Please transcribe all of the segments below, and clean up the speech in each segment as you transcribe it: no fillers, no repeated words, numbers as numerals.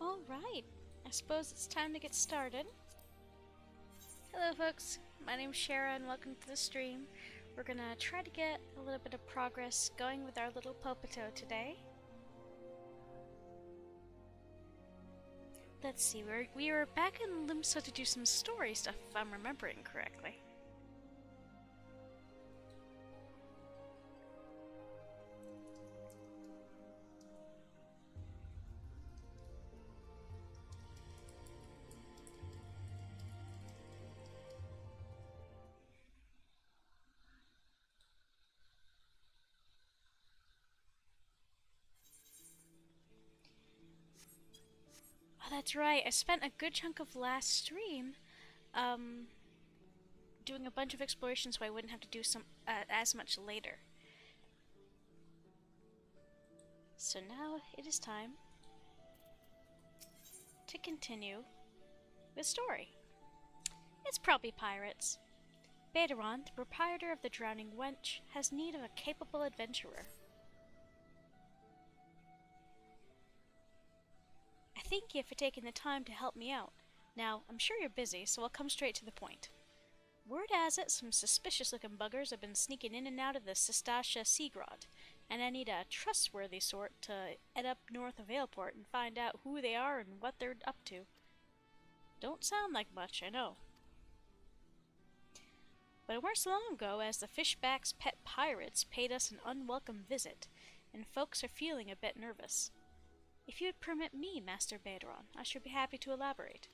Alright, I suppose it's time to get started. Hello folks, my name's Shara and welcome to the stream. We're gonna try to get a little bit of progress going with our little Popoto today. Let's see, we were back in Limsa to do some story stuff if I'm remembering correctly. That's right, I spent a good chunk of last stream doing a bunch of exploration so I wouldn't have to do as much later. So now it is time to continue the story. It's probably pirates. Baderon, the proprietor of the Drowning Wench, has need of a capable adventurer. I thank you for taking the time to help me out. Now, I'm sure you're busy, so I'll come straight to the point. Word has it some suspicious-looking buggers have been sneaking in and out of the Sestasha Sea Grot, and I need a trustworthy sort to head up north of Aleport and find out who they are and what they're up to. Don't sound like much, I know. But it weren't so long ago as the Fishback's pet pirates paid us an unwelcome visit, and folks are feeling a bit nervous. If you'd permit me, Master Baderon, I should be happy to elaborate.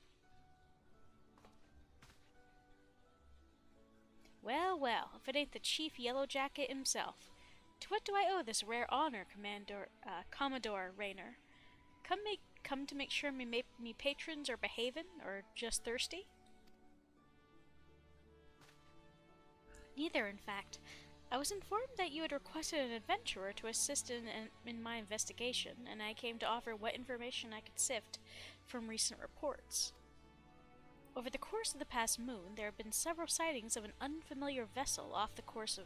Well, well, if it ain't the Chief Yellow Jacket himself. To what do I owe this rare honor, Commodore Raynor? Come to make sure me patrons are behavin', or just thirsty? Neither, in fact. I was informed that you had requested an adventurer to assist in my investigation, and I came to offer what information I could sift from recent reports. Over the course of the past moon, there have been several sightings of an unfamiliar vessel off the coast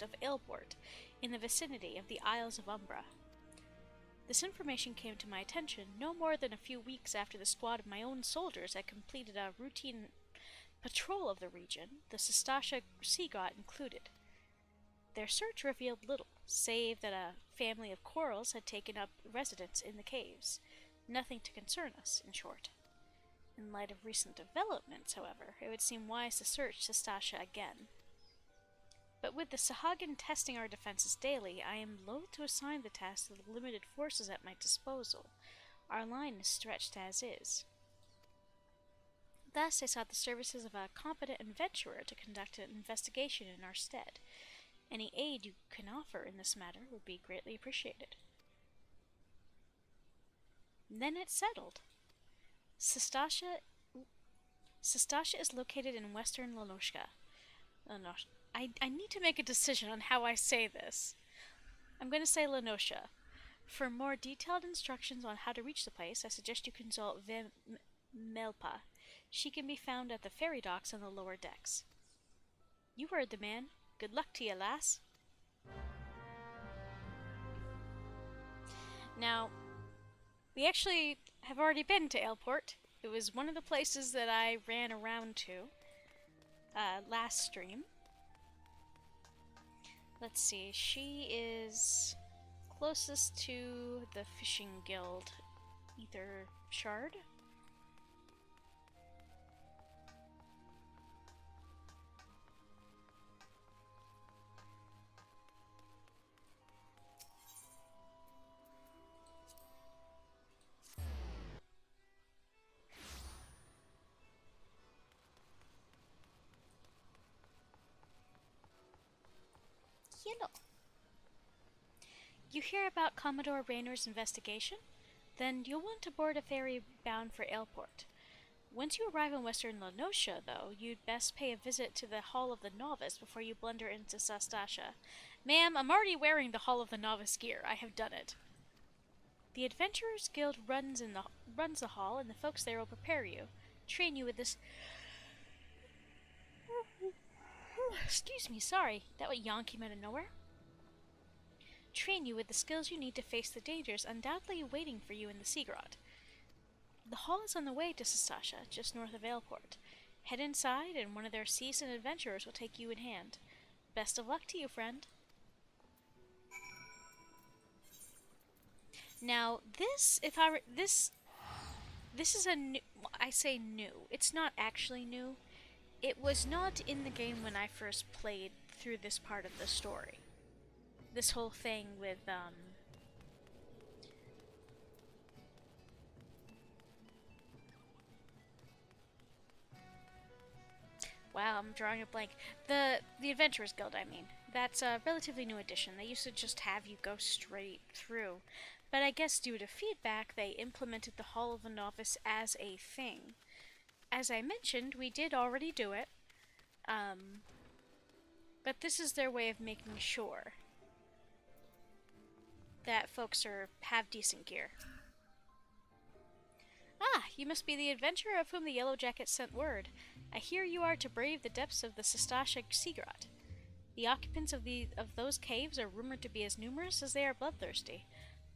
of Aleport, in the vicinity of the Isles of Umbra. This information came to my attention no more than a few weeks after the squad of my own soldiers had completed a routine patrol of the region, the Sestasha Sea Grot included. Their search revealed little, save that a family of corals had taken up residence in the caves. Nothing to concern us, in short. In light of recent developments, however, it would seem wise to search Sestasha again. But with the Sahagin testing our defenses daily, I am loath to assign the task to the limited forces at my disposal. Our line is stretched as is. Thus, I sought the services of a competent adventurer to conduct an investigation in our stead. Any aid you can offer in this matter would be greatly appreciated. Then it's settled. Sestasha is located in western Lanoshka. I need to make a decision on how I say this. I'm going to say Lanosha. For more detailed instructions on how to reach the place, I suggest you consult Melpa. She can be found at the ferry docks on the lower decks. You heard the man. Good luck to you, lass. Now, we actually have already been to Aleport. It was one of the places that I ran around to last stream. Let's see, she is closest to the fishing guild, Ether Shard. Yellow. You hear about Commodore Raynor's investigation? Then you'll want to board a ferry bound for Aleport. Once you arrive in western Lanosha, though, you'd best pay a visit to the Hall of the Novice before you blunder into Sestasha. Ma'am, I'm already wearing the Hall of the Novice gear. I have done it. The Adventurers Guild runs the hall, and the folks there will prepare you, train you with this... Excuse me, sorry. That yawn came out of nowhere. Train you with the skills you need to face the dangers undoubtedly waiting for you in the Sea Grot. The hall is on the way to Sastasha, just north of Ailport. Head inside, and one of their seasoned adventurers will take you in hand. Best of luck to you, friend. Now, this is a new. I say new. It's not actually new. It was not in the game when I first played through this part of the story. This whole thing with wow, I'm drawing a blank. The Adventurers Guild, I mean. That's a relatively new addition. They used to just have you go straight through. But I guess due to feedback, they implemented the Hall of the Novice as a thing. As I mentioned, we did already do it. But this is their way of making sure that folks have decent gear. Ah, you must be the adventurer of whom the Yellow Jacket sent word. I hear you are to brave the depths of the Sastasha Sea Grot. The occupants of those caves are rumored to be as numerous as they are bloodthirsty.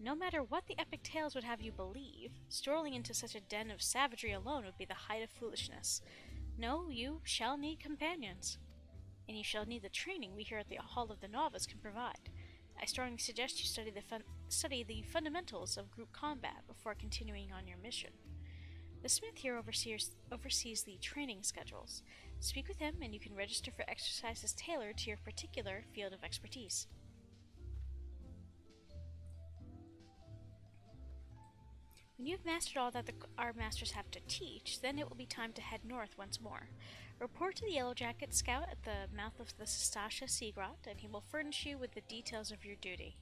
No matter what the epic tales would have you believe, strolling into such a den of savagery alone would be the height of foolishness. No, you shall need companions. And you shall need the training we here at the Hall of the Novice can provide. I strongly suggest you study the fundamentals of group combat before continuing on your mission. The smith here oversees the training schedules. Speak with him and you can register for exercises tailored to your particular field of expertise. When you've mastered all that our masters have to teach, then it will be time to head north once more. Report to the Yellow Jacket Scout at the mouth of the Sastasha Sea Grot, and he will furnish you with the details of your duty.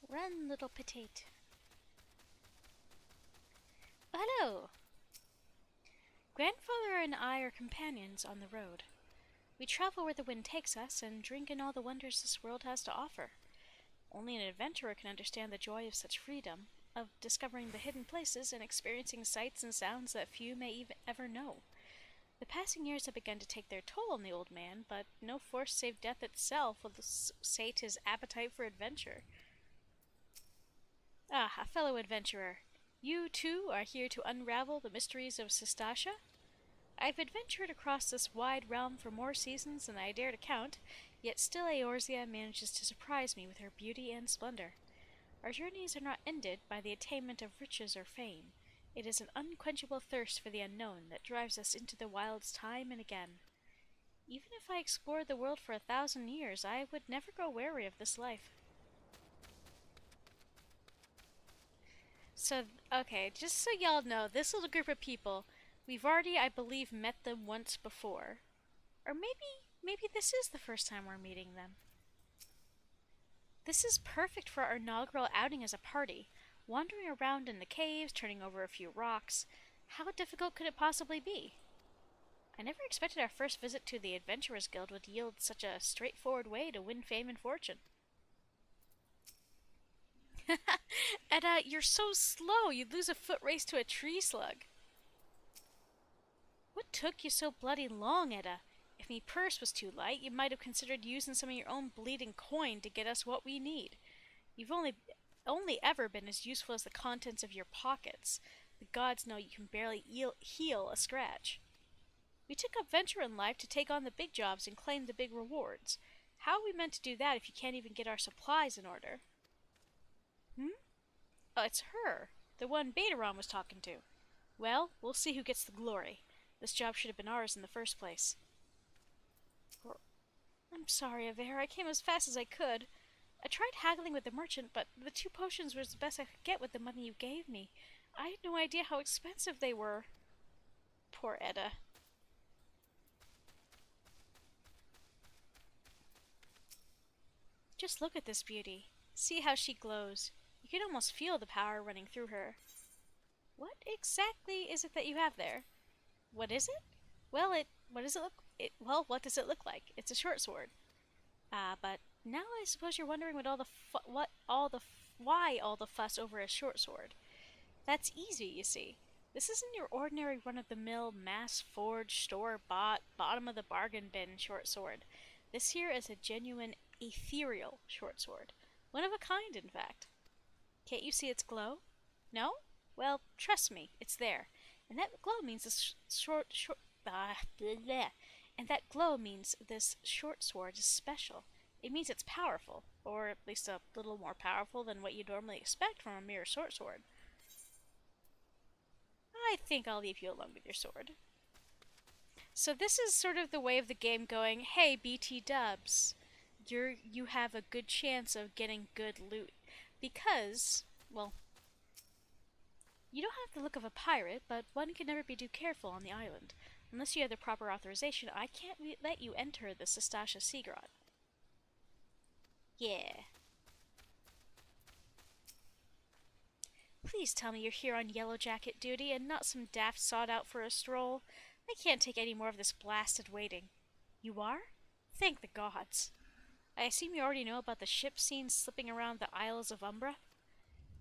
Run, little petite. Hello! Grandfather and I are companions on the road. We travel where the wind takes us and drink in all the wonders this world has to offer. Only an adventurer can understand the joy of such freedom, of discovering the hidden places and experiencing sights and sounds that few may ever know. The passing years have begun to take their toll on the old man, but no force save death itself will sate his appetite for adventure. Ah, a fellow adventurer. You, too, are here to unravel the mysteries of Sastasha? I've adventured across this wide realm for more seasons than I dare to count, yet still Eorzea manages to surprise me with her beauty and splendor. Our journeys are not ended by the attainment of riches or fame. It is an unquenchable thirst for the unknown that drives us into the wilds time and again. Even if I explored the world for 1,000 years, I would never grow weary of this life. So, okay, just so y'all know, this little group of people, we've already, I believe, met them once before. Or maybe this is the first time we're meeting them. This is perfect for our inaugural outing as a party. Wandering around in the caves, turning over a few rocks. How difficult could it possibly be? I never expected our first visit to the Adventurers Guild would yield such a straightforward way to win fame and fortune. Edda, you're so slow, you'd lose a foot race to a tree slug. What took you so bloody long, Edda? If me purse was too light, you might have considered using some of your own bleeding coin to get us what we need. You've only ever been as useful as the contents of your pockets. The gods know you can barely heal a scratch. We took up venture in life to take on the big jobs and claim the big rewards. How are we meant to do that if you can't even get our supplies in order? Oh, it's her. The one Betaron was talking to. Well, we'll see who gets the glory. This job should have been ours in the first place. I'm sorry, Avera. I came as fast as I could. I tried haggling with the merchant, but the 2 potions was the best I could get with the money you gave me. I had no idea how expensive they were. Poor Edda. Just look at this beauty. See how she glows. You can almost feel the power running through her. What exactly is it that you have there? What is it? Well, what does it look like? It's a short sword. But now I suppose you're wondering why all the fuss over a short sword. That's easy, you see. This isn't your ordinary run-of-the-mill, mass-forged, store-bought, bottom-of-the-bargain bin short sword. This here is a genuine, ethereal short sword. One of a kind, in fact. Can't you see its glow? No? Well, trust me, it's there. And that glow means this And that glow means this short sword is special. It means it's powerful, or at least a little more powerful than what you'd normally expect from a mere short sword. I think I'll leave you alone with your sword. So this is sort of the way of the game going, hey BT dubs, you have a good chance of getting good loot. Because, well, you don't have the look of a pirate, but one can never be too careful on the island. Unless you have the proper authorization, I can't let you enter the Sestasha Seagrot. Yeah. Please tell me you're here on Yellow Jacket duty and not some daft sod out for a stroll. I can't take any more of this blasted waiting. You are? Thank the gods. I assume you already know about the ship scene slipping around the Isles of Umbra?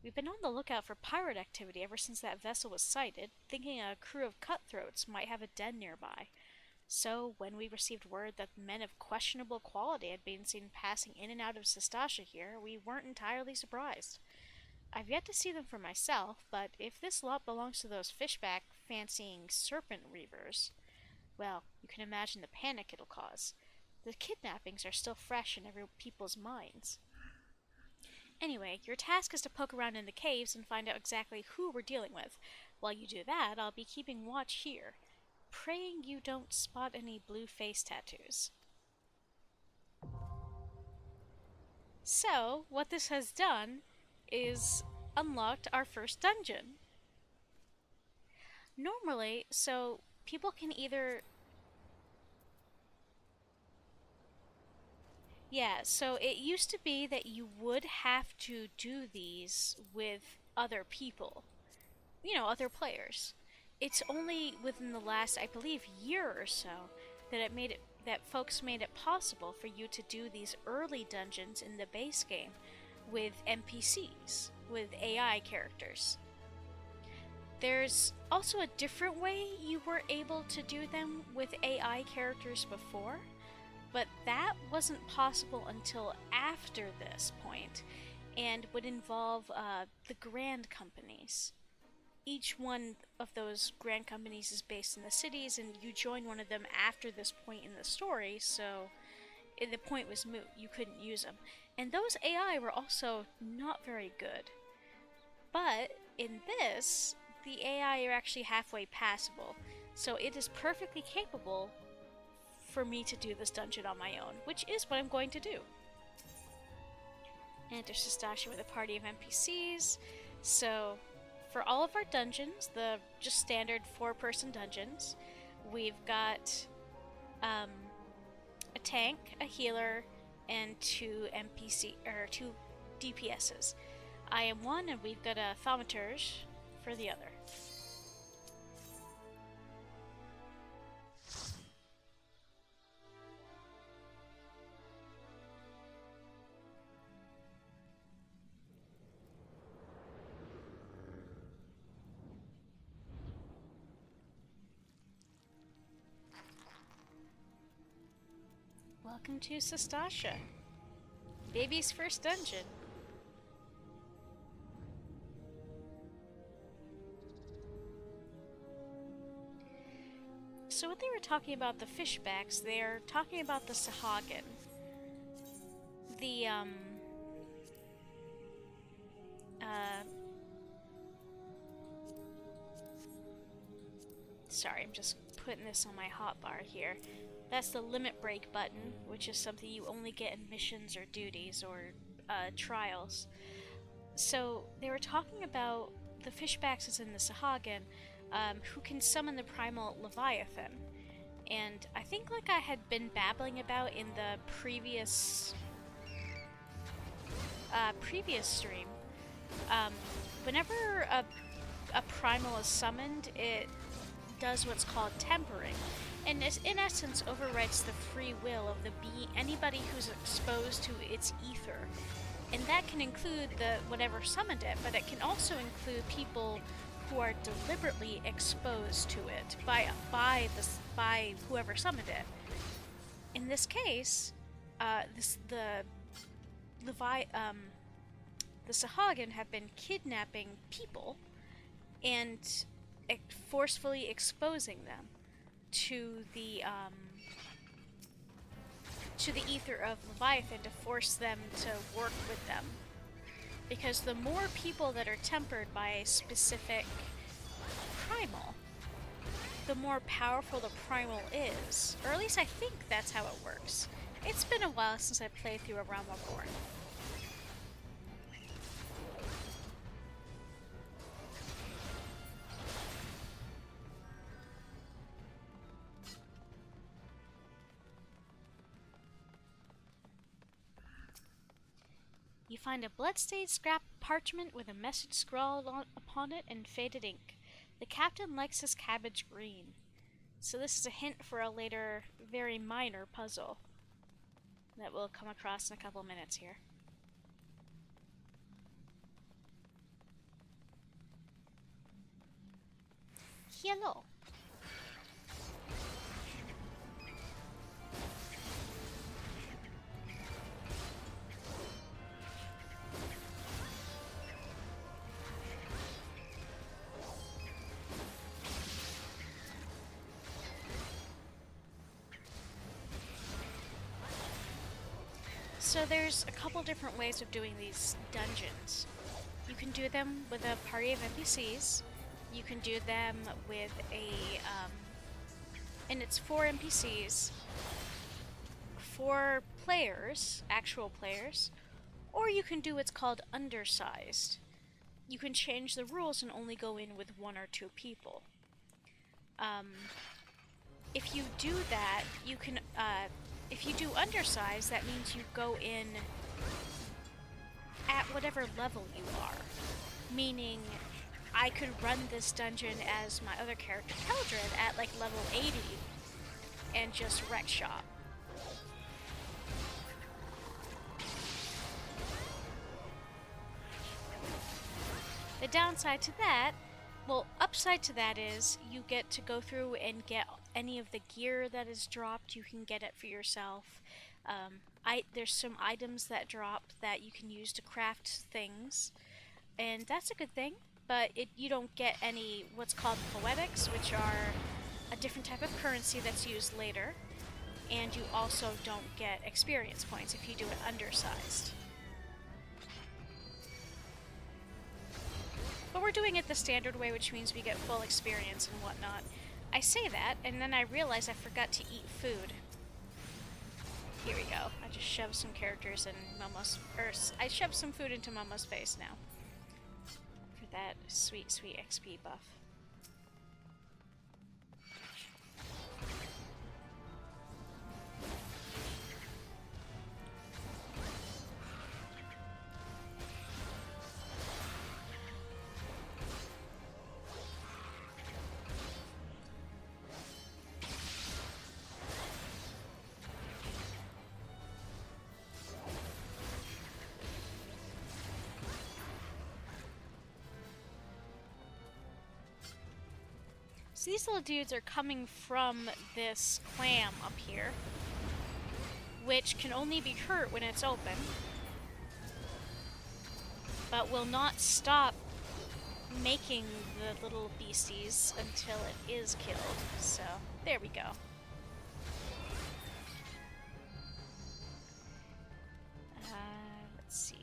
We've been on the lookout for pirate activity ever since that vessel was sighted, thinking a crew of cutthroats might have a den nearby. So, when we received word that men of questionable quality had been seen passing in and out of Sestasha here, we weren't entirely surprised. I've yet to see them for myself, but if this lot belongs to those fishback-fancying serpent reavers, well, you can imagine the panic it'll cause. The kidnappings are still fresh in every people's minds. Anyway, your task is to poke around in the caves and find out exactly who we're dealing with. While you do that, I'll be keeping watch here, praying you don't spot any blue face tattoos. So, what this has done is unlocked our first dungeon. Normally, so people can either... Yeah, so it used to be that you would have to do these with other people. You know, other players. It's only within the last, I believe, year or so that folks made it possible for you to do these early dungeons in the base game with NPCs, with AI characters. There's also a different way you were able to do them with AI characters before, but that wasn't possible until after this point, and would involve the Grand Companies. Each one of those Grand Companies is based in the cities, and you join one of them after this point in the story, so the point was moot. You couldn't use them. And those AI were also not very good. But in this, the AI are actually halfway passable, so it is perfectly capable for me to do this dungeon on my own, which is what I'm going to do. Enter Sestasha with a party of NPCs. So, for all of our dungeons, the just standard 4-person dungeons, we've got a tank, a healer, and 2 DPSs. I am one, and we've got a thaumaturge for the other. Welcome to Sestasha, baby's first dungeon. So what they were talking about the fishbacks, they're talking about the Sahagin. The, sorry, I'm just putting this on my hotbar here. That's the limit break button, which is something you only get in missions or duties or trials. So they were talking about the fishbacks as in the Sahagin, who can summon the primal Leviathan. And I think, like I had been babbling about in the previous stream, whenever a primal is summoned, it does what's called tempering, and in essence overwrites the free will of anybody who's exposed to its ether. And that can include the whatever summoned it, but it can also include people who are deliberately exposed to it by whoever summoned it. In this case, the Sahagin have been kidnapping people and forcefully exposing them to the ether of Leviathan to force them to work with them. Because the more people that are tempered by a specific primal, the more powerful the primal is. Or at least I think that's how it works. It's been a while since I played through A Realm Reborn. You find a blood-stained scrap parchment with a message scrawled upon it in faded ink. The captain likes his cabbage green. So this is a hint for a later, very minor puzzle that we'll come across in a couple minutes here. Hello. So there's a couple different ways of doing these dungeons. You can do them with a party of NPCs. You can do them with and it's 4 NPCs, 4 players, actual players, or you can do what's called undersized. You can change the rules and only go in with 1 or 2 people. If you do that, you can, if you do undersized, that means you go in at whatever level you are. Meaning, I could run this dungeon as my other character, Keldred, at like level 80 and just wreck shop. The downside to that, well, upside to that is you get to go through and get any of the gear that is dropped. You can get it for yourself. There's some items that drop that you can use to craft things, and that's a good thing. But you don't get any what's called poetics, which are a different type of currency that's used later, and you also don't get experience points if you do it undersized. But we're doing it the standard way, which means we get full experience and whatnot. I say that, and then I realize I forgot to eat food. Here we go. I just shoved some characters in Momo's... I shoved some food into Momo's face now. For that sweet, sweet XP buff. So these little dudes are coming from this clam up here, which can only be hurt when it's open, but will not stop making the little beasties until it is killed. So, there we go. Let's see.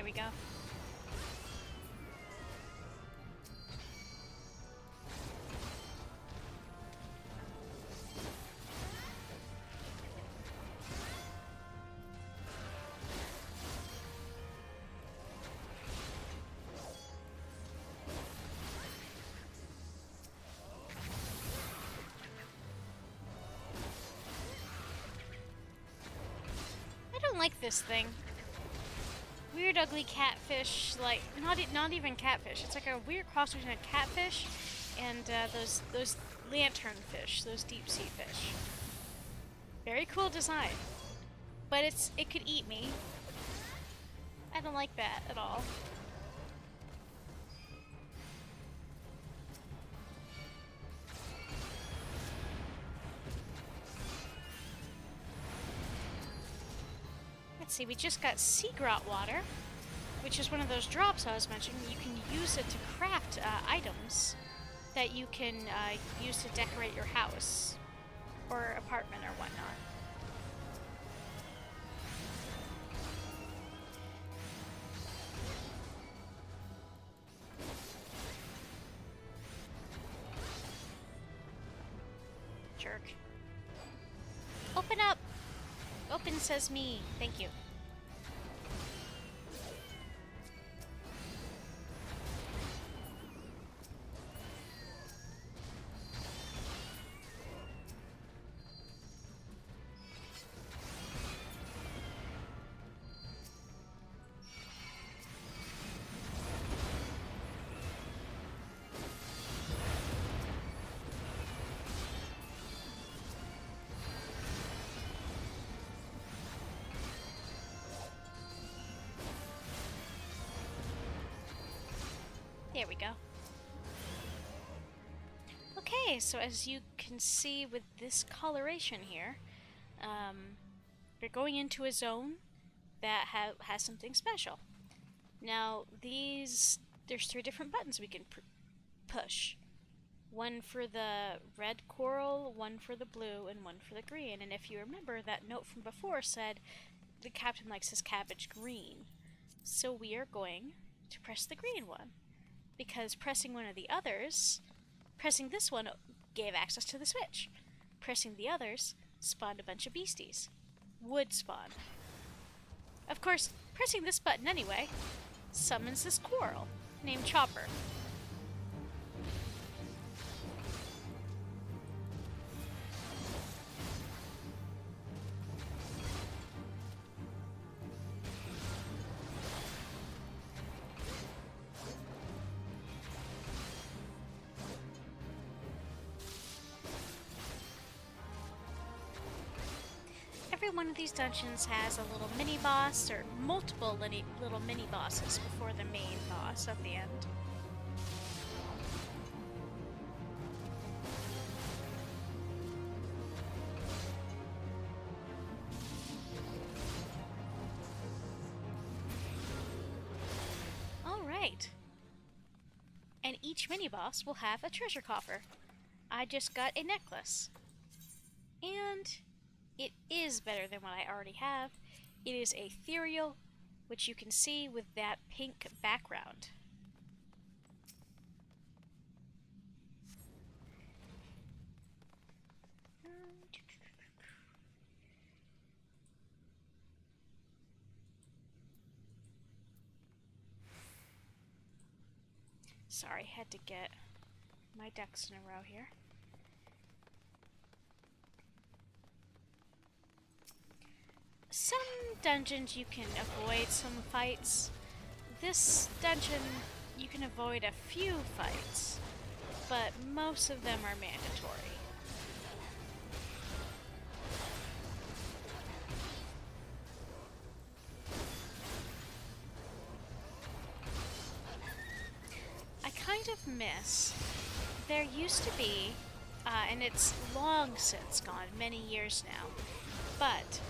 There we go. I don't like this thing. Weird, ugly catfish, like, not even catfish. It's like a weird cross between a catfish and those lantern fish, those deep sea fish. Very cool design, but it could eat me. I don't like that at all. Let's see, we just got sea grot water, which is one of those drops I was mentioning. You can use it to craft items that you can use to decorate your house or apartment or whatnot. Jerk. Open up! Open says me. Thank you. There we go. Okay, so as you can see with this coloration here, we're going into a zone that has something special. Now, there's 3 different buttons we can push. One for the red coral, one for the blue, and one for the green. And if you remember, that note from before said the captain likes his cabbage green. So we are going to press the green one, because pressing one of the others, pressing this one gave access to the switch. Pressing the others spawned a bunch of beasties. Would spawn. Of course, pressing this button anyway summons this coral named Chopper. Every one of these dungeons has a little mini boss, or multiple little mini bosses before the main boss at the end. Alright. And each mini boss will have a treasure coffer. I just got a necklace. And it is better than what I already have. It is ethereal, which you can see with that pink background. Sorry, had to get my ducks in a row here. Some dungeons you can avoid some fights. This dungeon, you can avoid a few fights, but most of them are mandatory. I kind of miss, there used to be, and it's long since gone, many years now, but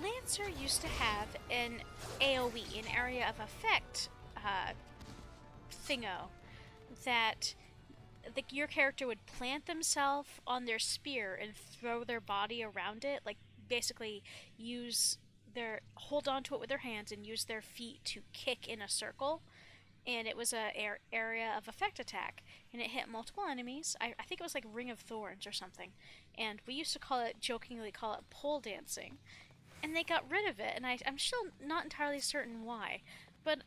Lancer used to have an AoE, an area of effect thingo, that your character would plant themselves on their spear and throw their body around it, like basically use hold onto it with their hands and use their feet to kick in a circle. And it was a area of effect attack, and it hit multiple enemies. I think it was like Ring of Thorns or something, and we used to jokingly call it pole dancing, and they got rid of it, and I'm still not entirely certain why, but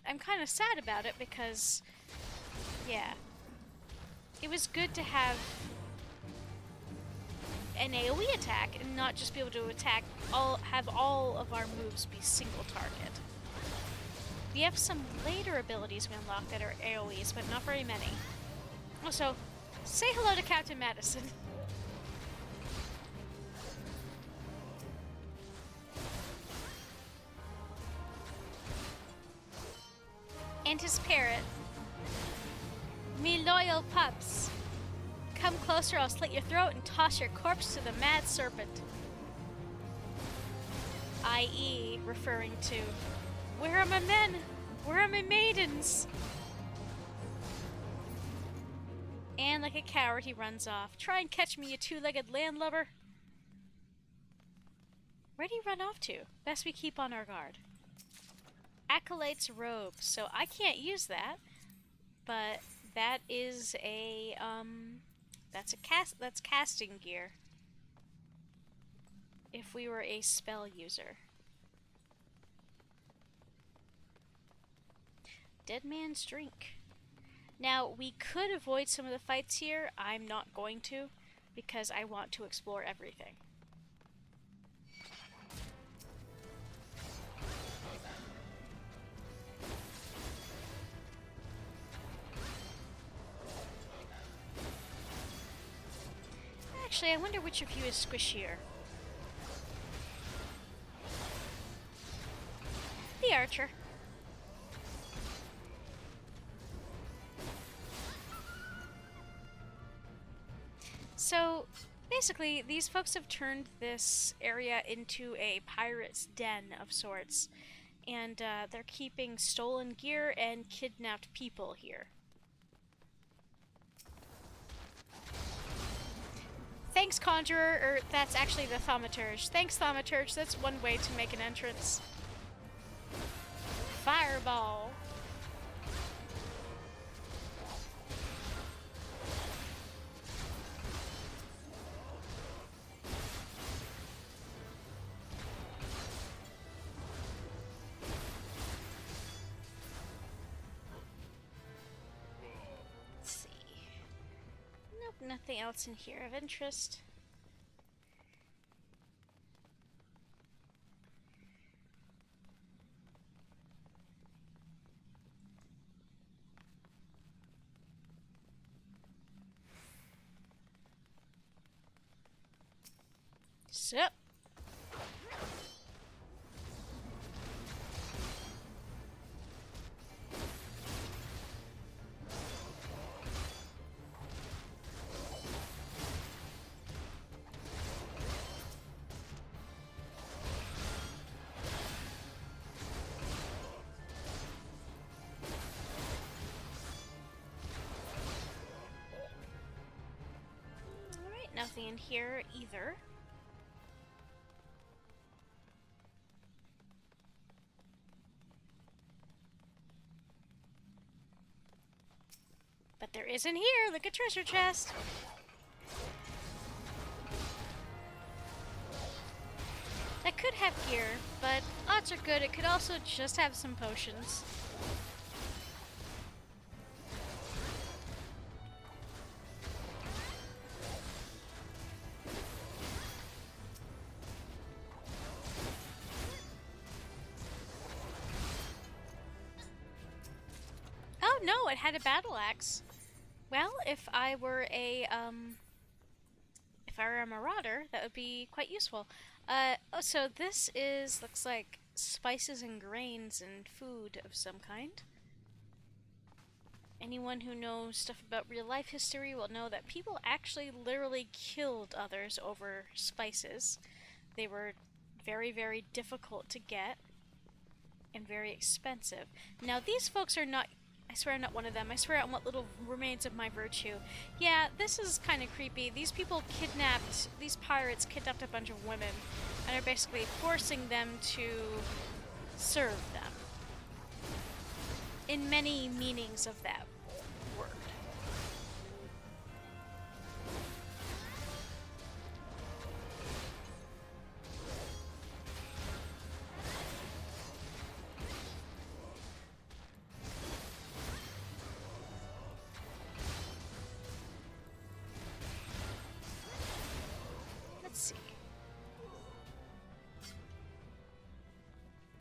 I'm kind of sad about it because, yeah, it was good to have an AoE attack and not just be able to have all of our moves be single target. We have some later abilities we unlock that are AoEs, but not very many. Also, say hello to Captain Madison. And his parrot. Me loyal pups. Come closer, I'll slit your throat and toss your corpse to the mad serpent. I.e., referring to, where are my men? Where are my maidens? And like a coward, he runs off. Try and catch me, you two-legged landlubber. Where'd he run off to? Best we keep on our guard. Acolyte's robe. So I can't use that, but that is a that's casting gear. If we were a spell user. Dead man's drink. Now, we could avoid some of the fights here. I'm not going to, because I want to explore everything. Actually, I wonder which of you is squishier. The archer. So, basically, these folks have turned this area into a pirate's den of sorts, and they're keeping stolen gear and kidnapped people here. Thanks, Conjurer, or that's actually the Thaumaturge. Thanks, Thaumaturge, that's one way to make an entrance. Fireball! Nothing else in here of interest. So. Nothing in here either. But there is in here, like a treasure chest. That could have gear, but odds are good it could also just have some potions. No, it had a battle axe. Well, if I were a marauder, that would be quite useful. Oh, so this looks like spices and grains and food of some kind. Anyone who knows stuff about real life history will know that people actually literally killed others over spices. They were very, very difficult to get and very expensive. Now, these folks are not I swear I'm not one of them. I swear on what little remains of my virtue. Yeah, this is kind of creepy. These pirates kidnapped a bunch of women and are basically forcing them to serve them. In many meanings of that word. Let's see.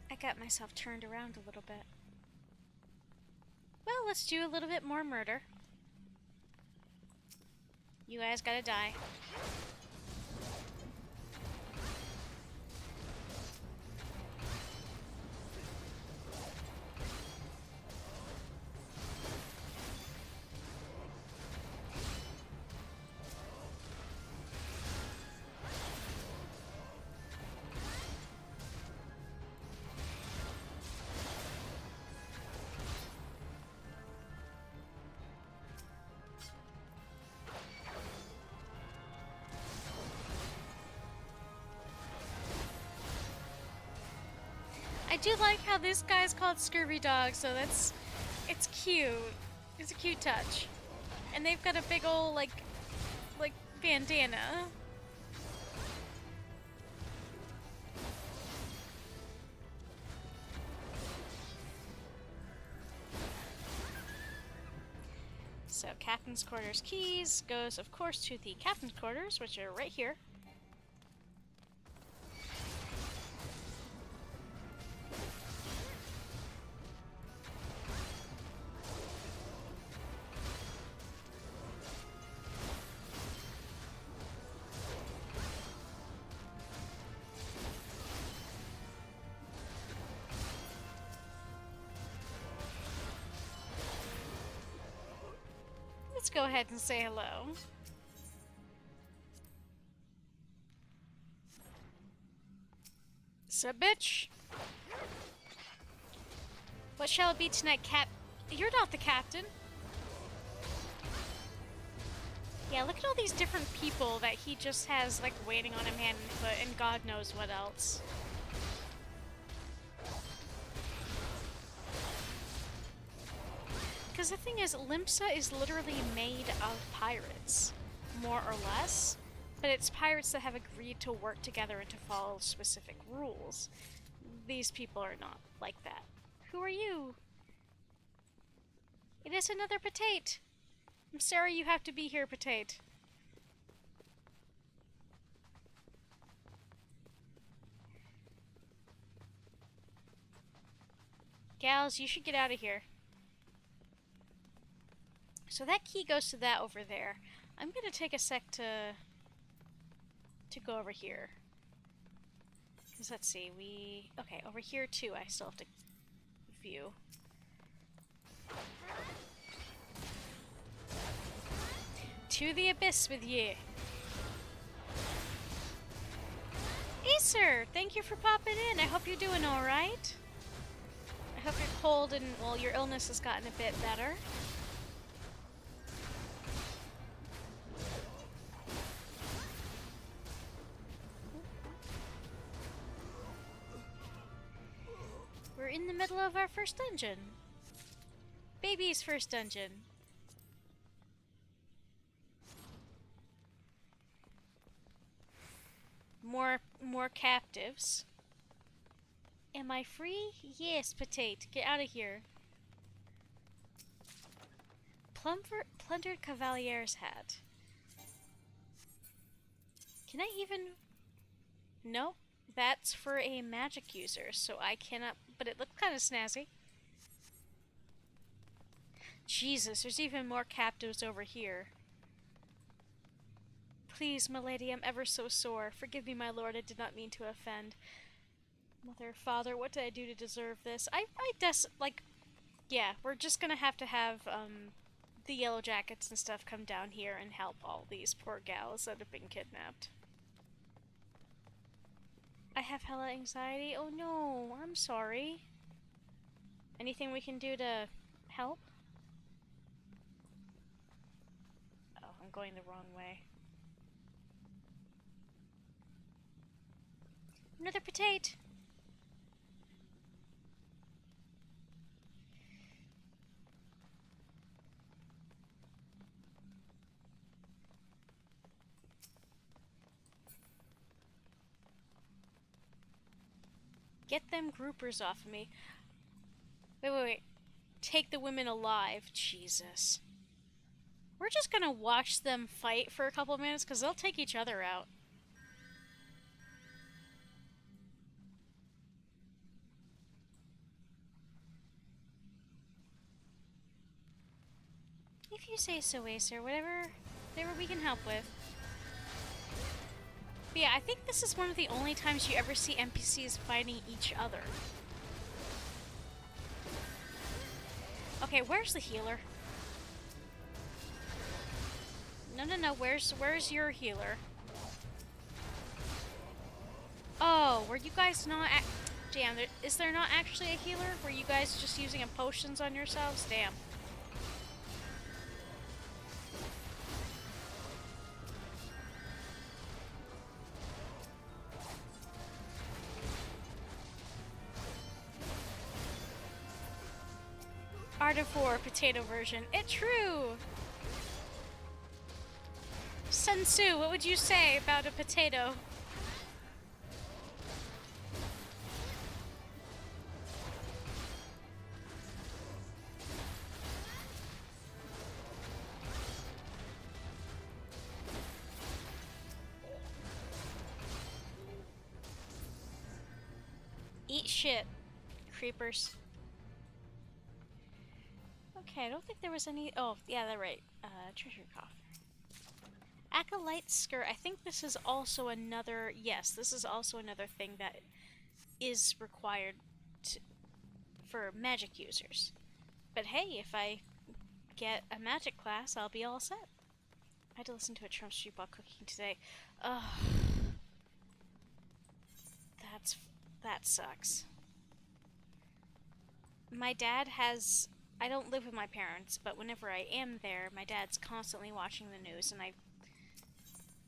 I got myself turned around a little bit. Well, let's do a little bit more murder. You guys gotta die. I do like how this guy's called Scurvy Dog, so it's cute. It's a cute touch. And they've got a big ol' like bandana. So Captain's Quarters keys goes, of course, to the Captain's Quarters, which are right here. Let's go ahead and say hello. Sup, bitch? What shall it be tonight, Cap? You're not the captain. Yeah, look at all these different people that he just has, like, waiting on him hand and foot, and God knows what else. Because the thing is, Limpsa is literally made of pirates, more or less. But it's pirates that have agreed to work together and to follow specific rules. These people are not like that. Who are you? It is another Potate. I'm sorry you have to be here, Potate. Gals, you should get out of here. So that key goes to that over there. I'm gonna take a sec to go over here. Because let's see, okay, over here too, I still have to view. To the abyss with ye. Acer, thank you for popping in. I hope you're doing alright. I hope your cold and, well, your illness has gotten a bit better. We're in the middle of our first dungeon. Baby's first dungeon. More captives. Am I free? Yes, Potate. Get out of here. Plundered Cavalier's hat. Can I even... Nope. That's for a magic user, so I cannot... But it looked kind of snazzy. Jesus, there's even more captives over here. Please, milady, I'm ever so sore. Forgive me, my lord, I did not mean to offend. Mother, father, what did I do to deserve this? Yeah, we're just gonna have the Yellow Jackets and stuff come down here and help all these poor gals that have been kidnapped. I have hella anxiety. Oh no, I'm sorry. Anything we can do to help? I'm going the wrong way. Another potato! Get them groupers off of me. Wait. Take the women alive. Jesus. We're just gonna watch them fight for a couple minutes because they'll take each other out. If you say so, Acer. Whatever we can help with. But yeah, I think this is one of the only times you ever see NPCs fighting each other. Okay, where's the healer? No, where's your healer? Oh, were you guys not damn, is there not actually a healer? Were you guys just using potions on yourselves? Damn. Art of War potato version. It's true! Sun Tzu, what would you say about a potato? Eat shit, creepers. Okay, I don't think there was any. Oh, yeah, that's right. Treasure coffer. Acolyte skirt. I think this is also another. Yes, this is also another thing that is required for magic users. But hey, if I get a magic class, I'll be all set. I had to listen to a Trump Street while cooking today. Ugh. That sucks. My dad has. I don't live with my parents, but whenever I am there, my dad's constantly watching the news, and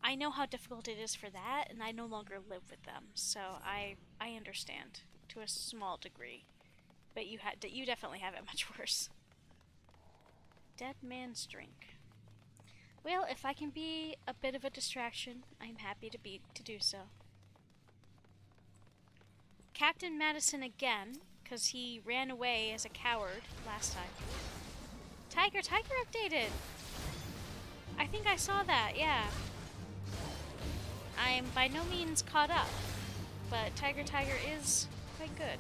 I know how difficult it is for that, and I no longer live with them, so I understand to a small degree. But you definitely have it much worse. Dead man's drink. Well, if I can be a bit of a distraction, I'm happy to do so. Captain Madison again, because he ran away as a coward last time. Tiger updated! I think I saw that, yeah. I'm by no means caught up, but Tiger is quite good.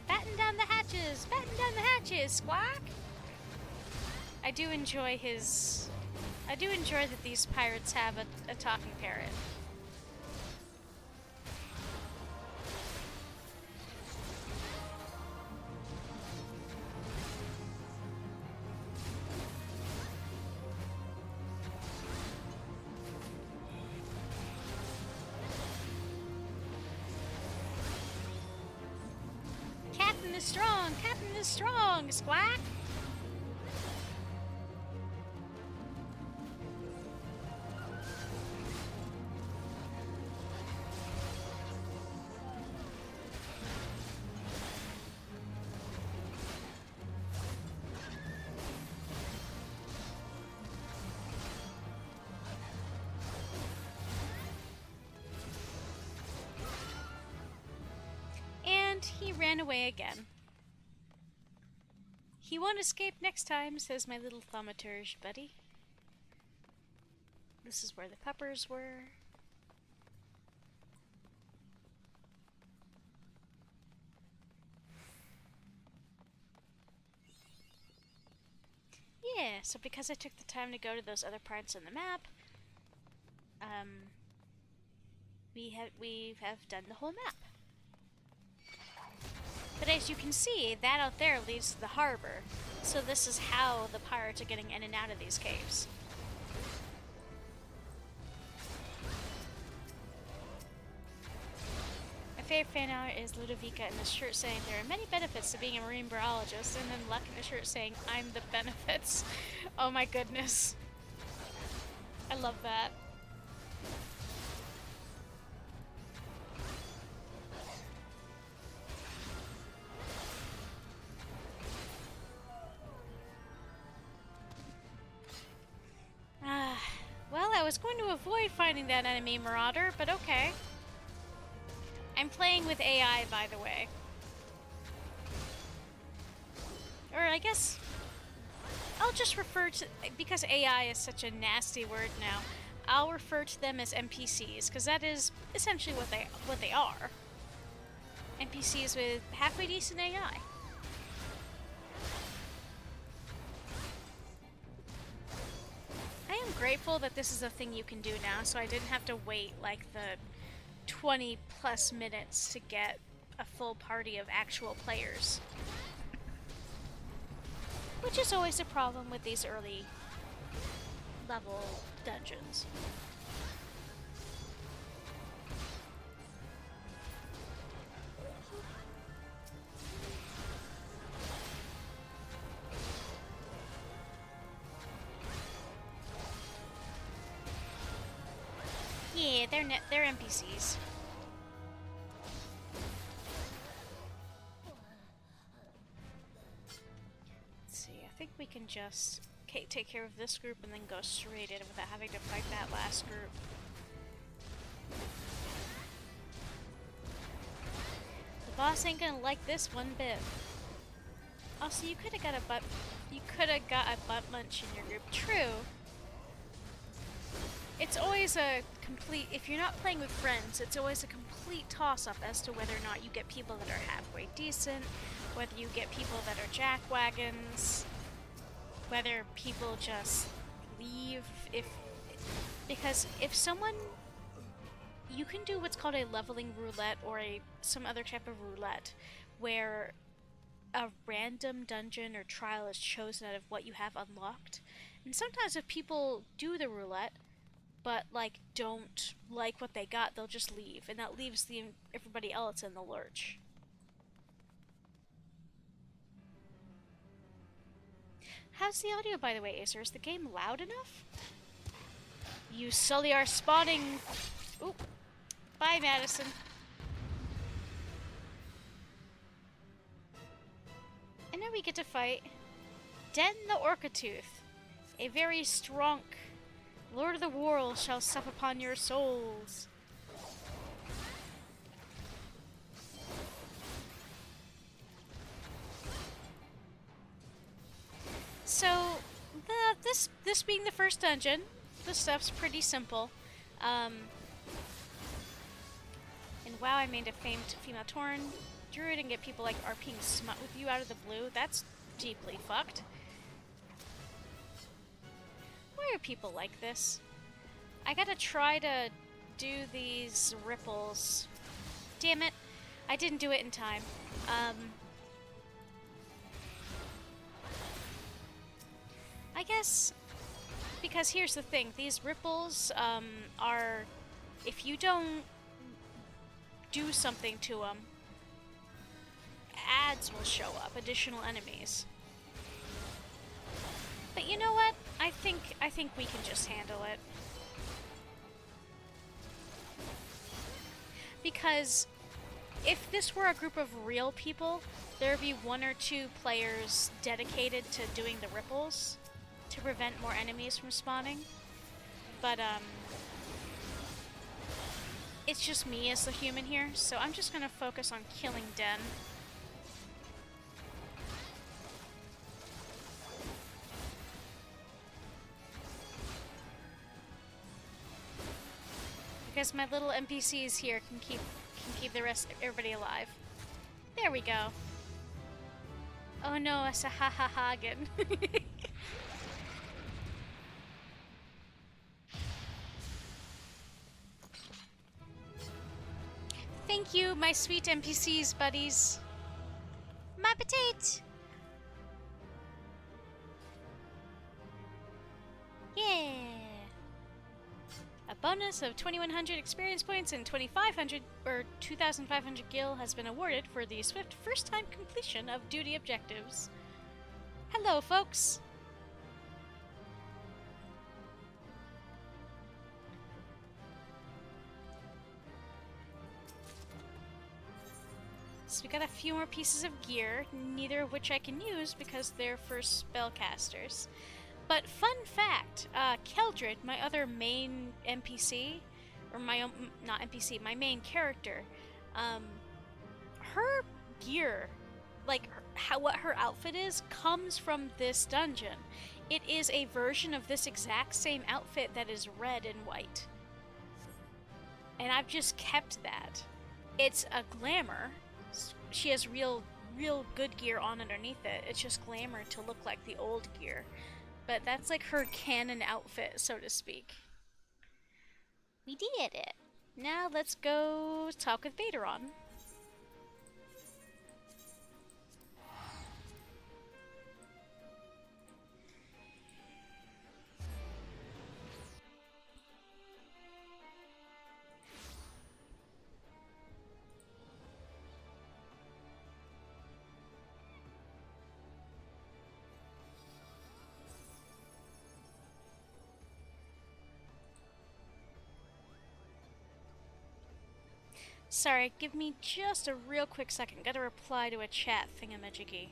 Batten down the hatches! Batten down the hatches! Squawk! I do enjoy that these pirates have a talking parrot. Captain is strong! Squawk! And he ran away again. He won't escape next time, says my little thaumaturge buddy. This is where the peppers were. Yeah, so because I took the time to go to those other parts on the map, we have done the whole map. But as you can see, that out there leads to the harbor. So this is how the pirates are getting in and out of these caves. My favorite fan art is Ludovica in this shirt saying there are many benefits to being a marine biologist, and then Luck in a shirt saying I'm the benefits. Oh my goodness. I love that. Well, I was going to avoid finding that enemy marauder, but okay. I'm playing with AI, by the way. Or I guess I'll just refer to, because AI is such a nasty word now, I'll refer to them as NPCs, because that is essentially what they are. NPCs with halfway decent AI. I am grateful that this is a thing you can do now, so I didn't have to wait like the 20 plus minutes to get a full party of actual players. Which is always a problem with these early level dungeons. Yeah, they're NPCs. Let's see, I think we can just take care of this group and then go straight in without having to fight that last group. The boss ain't gonna like this one bit. Also, you could have got a butt munch in your group. True. It's always a complete, if you're not playing with friends, it's always a complete toss-up as to whether or not you get people that are halfway decent, whether you get people that are jackwagons, whether people just leave, because if someone, you can do what's called a leveling roulette or some other type of roulette, where a random dungeon or trial is chosen out of what you have unlocked, and sometimes if people do the roulette, but like don't like what they got, they'll just leave, and that leaves everybody else in the lurch. How's the audio, by the way, Acer? Is the game loud enough? You sully our spawning. Oop. Bye, Madison. And now we get to fight Den the Orcatooth, a very strong Lord of the World shall sup upon your souls. So, this being the first dungeon, the stuff's pretty simple. And wow, I made a famed female Tauren druid and get people like RPing smut with you out of the blue. That's deeply fucked. Why are people like this? I gotta try to do these ripples. Damn it. I didn't do it in time. I guess, because here's the thing, these ripples are, if you don't do something to them, ads will show up, additional enemies. But you know what? I think we can just handle it. Because if this were a group of real people, there would be 1 or 2 players dedicated to doing the ripples to prevent more enemies from spawning. But it's just me as the human here, so I'm just gonna focus on killing Den. Because my little NPCs here can keep the rest everybody alive. There we go. Oh no, it's a ha again. Thank you, my sweet NPCs, buddies. My potato. Yeah. A bonus bonus of 2,100 experience points and 2,500 gil has been awarded for the swift first-time completion of duty objectives. Hello, folks! So we got a few more pieces of gear, neither of which I can use because they're for spellcasters. But fun fact, Keldred, my other main NPC, or not NPC, my main character, her gear, like what her outfit is, comes from this dungeon. It is a version of this exact same outfit that is red and white. And I've just kept that. It's a glamour. She has real good gear on underneath it. It's just glamour to look like the old gear. But that's like her canon outfit, so to speak. We did it! Now let's go talk with Baderon. Sorry, give me just a real quick second. Gotta reply to a chat thingamajiggy.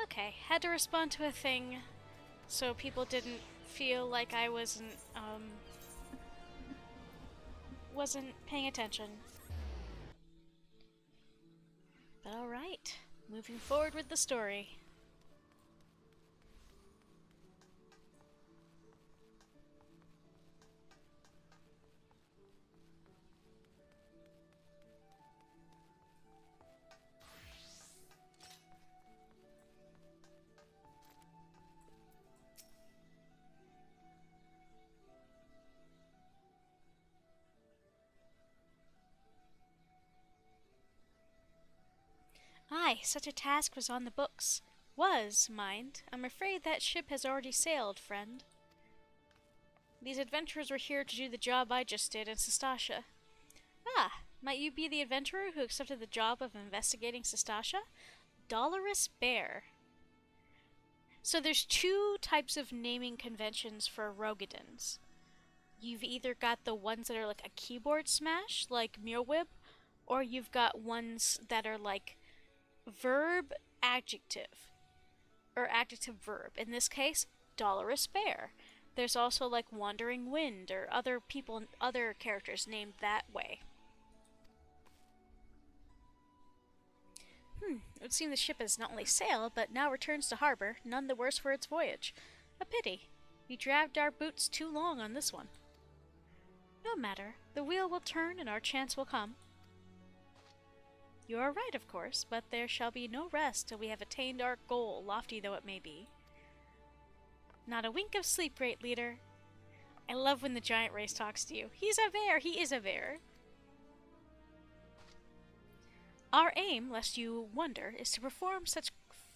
Okay, had to respond to a thing so people didn't feel like I wasn't paying attention. But alright, moving forward with the story. Aye, such a task was on the books. Was, mind. I'm afraid that ship has already sailed, friend. These adventurers were here to do the job I just did in Sestasha. Ah, might you be the adventurer who accepted the job of investigating Sestasha? Dolorous Bear. So there's two types of naming conventions for Rogadins. You've either got the ones that are like a keyboard smash, like Mirwib, or you've got ones that are like verb adjective or adjective verb. In this case, Dolorous Bear. There's also like Wandering Wind or other characters named that way. It would seem the ship has not only sailed, but now returns to harbor, none the worse for its voyage. A pity. We dragged our boots too long on this one. No matter. The wheel will turn and our chance will come. You are right, of course, but there shall be no rest till we have attained our goal, lofty though it may be. Not a wink of sleep, great leader. I love when the giant race talks to you. He's a bear! He is a bear! Our aim, lest you wonder, is to perform such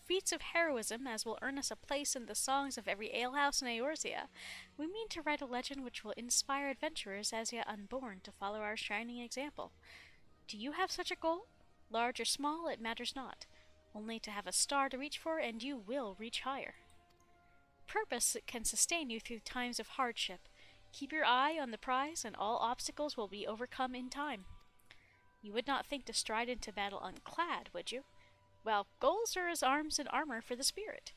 feats of heroism as will earn us a place in the songs of every alehouse in Eorzea. We mean to write a legend which will inspire adventurers as yet unborn to follow our shining example. Do you have such a goal? Large or small, it matters not. Only to have a star to reach for, and you will reach higher. Purpose can sustain you through times of hardship. Keep your eye on the prize, and all obstacles will be overcome in time. You would not think to stride into battle unclad, would you? Well, goals are as arms and armor for the spirit.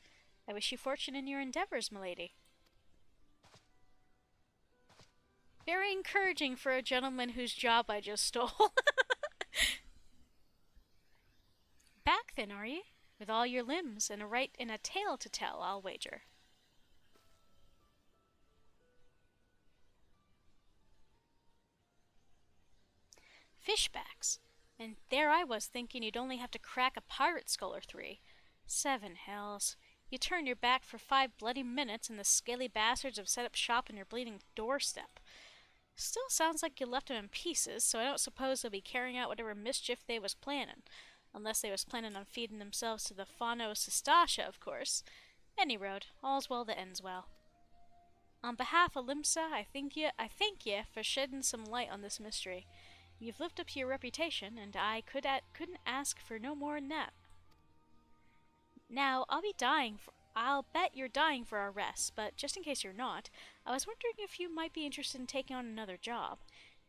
I wish you fortune in your endeavors, milady. Very encouraging for a gentleman whose job I just stole. Back then, are you? With all your limbs and a tale to tell, I'll wager. Fishbacks. And there I was thinking you'd only have to crack a pirate skull or three. 7 hells. You turn your back for 5 bloody minutes and the scaly bastards have set up shop on your bleeding doorstep. Still sounds like you left them in pieces, so I don't suppose they'll be carrying out whatever mischief they was planning. Unless they was planning on feeding themselves to the Fauno Sestasha, of course. Any road, all's well that ends well. On behalf of Limsa, I thank ye for shedding some light on this mystery. You've lived up to your reputation, and I couldn't ask for no more than that. Now, I'll bet you're dying for our rest, but just in case you're not, I was wondering if you might be interested in taking on another job.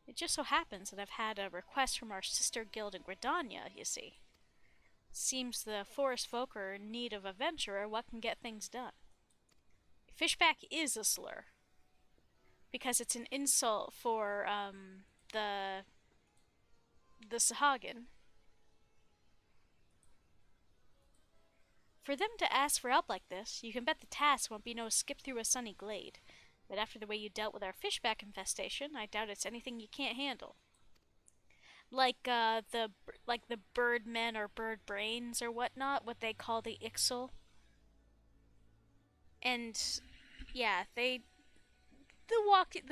It just so happens that I've had a request from our sister guild in Gridania, you see. Seems the forest folk are in need of a venturer what can get things done. Fishback is a slur, because it's an insult for, the Sahagin. For them to ask for help like this, you can bet the task won't be no skip through a sunny glade. But after the way you dealt with our fishback infestation, I doubt it's anything you can't handle. Like the bird men or bird brains or whatnot, what they call the Ixal. And yeah, the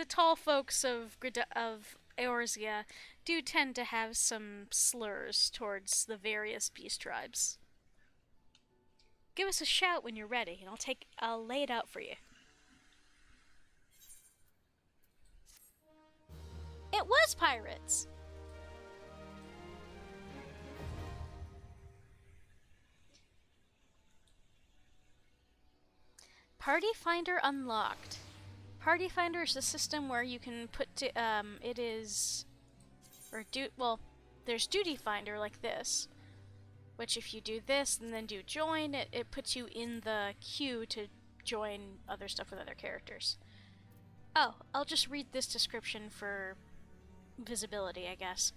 tall folks of Eorzea do tend to have some slurs towards the various beast tribes. Give us a shout when you're ready, and I'll lay it out for you. It was pirates! Party Finder unlocked. Party Finder is a system where you can put there's Duty Finder like this, which if you do this and then do join, it puts you in the queue to join other stuff with other characters. Oh, I'll just read this description for visibility, I guess.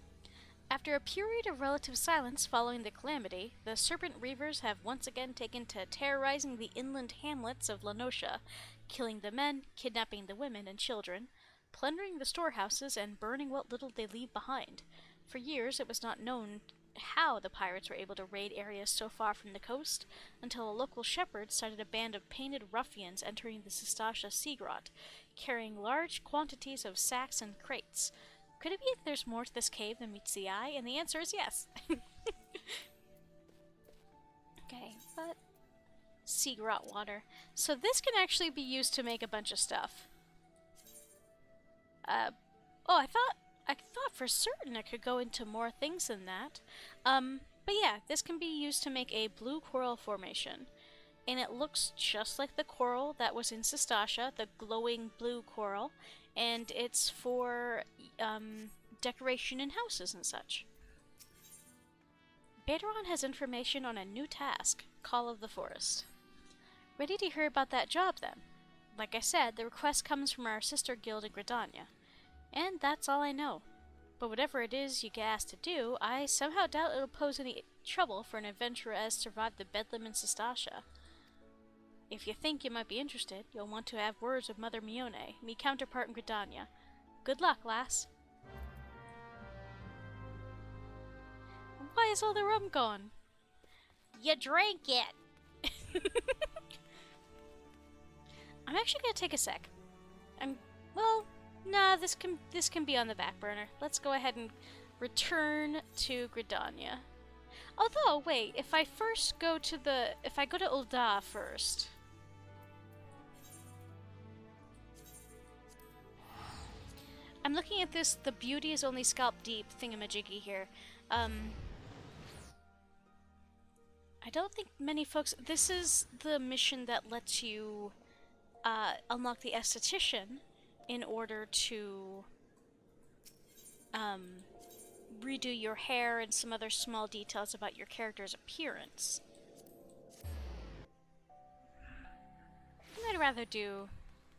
After a period of relative silence following the calamity, the Serpent Reavers have once again taken to terrorizing the inland hamlets of Lanosha, killing the men, kidnapping the women and children, plundering the storehouses, and burning what little they leave behind. For years, it was not known how the pirates were able to raid areas so far from the coast, until a local shepherd sighted a band of painted ruffians entering the Sestasha sea grot, carrying large quantities of sacks and crates. Could it be that there's more to this cave than meets the eye? And the answer is yes. Okay, but sea grot water. So this can actually be used to make a bunch of stuff. I thought for certain it could go into more things than that. But yeah, this can be used to make a blue coral formation. And it looks just like the coral that was in Sestasha, the glowing blue coral. And it's for decoration in houses and such. Baderon has information on a new task, Call of the Forest. Ready to hear about that job then? Like I said, the request comes from our sister guild in Gridania. And that's all I know. But whatever it is you get asked to do, I somehow doubt it'll pose any trouble for an adventurer as survived the bedlam in Sestasha. If you think you might be interested, you'll want to have words with Mother Mione, me counterpart in Gridania. Good luck, lass. Why is all the rum gone? You drank it! I'm actually gonna take a sec. This can be on the back burner. Let's go ahead and return to Gridania. Although, wait, if I go to Ul'dah first. I'm looking at this, the beauty is only scalp deep thingamajiggy here. I don't think many folks... This is the mission that lets you unlock the esthetician in order to redo your hair and some other small details about your character's appearance. And I'd rather do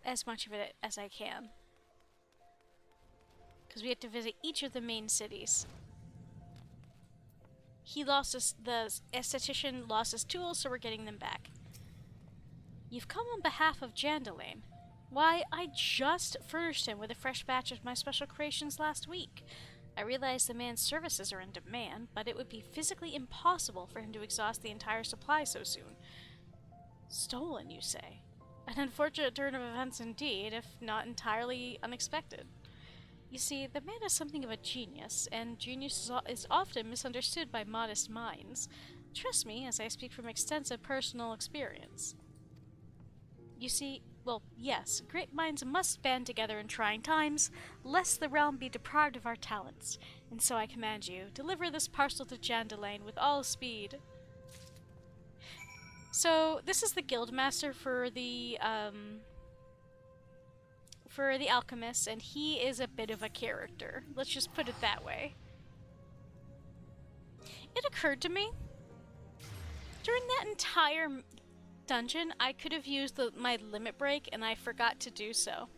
as much of it as I can, because we have to visit each of the main cities. The esthetician lost his tools, so we're getting them back. You've come on behalf of Jandalane. Why, I just furnished him with a fresh batch of my special creations last week. I realize the man's services are in demand, but it would be physically impossible for him to exhaust the entire supply so soon. Stolen, you say? An unfortunate turn of events indeed, if not entirely unexpected. You see, the man is something of a genius, and genius is often misunderstood by modest minds. Trust me, as I speak from extensive personal experience. You see, well, yes, great minds must band together in trying times, lest the realm be deprived of our talents. And so I command you, deliver this parcel to Jandalane with all speed. So, this is the guildmaster for the alchemists, and he is a bit of a character. Let's just put it that way. It occurred to me, during that entire dungeon, I could have used my limit break, and I forgot to do so.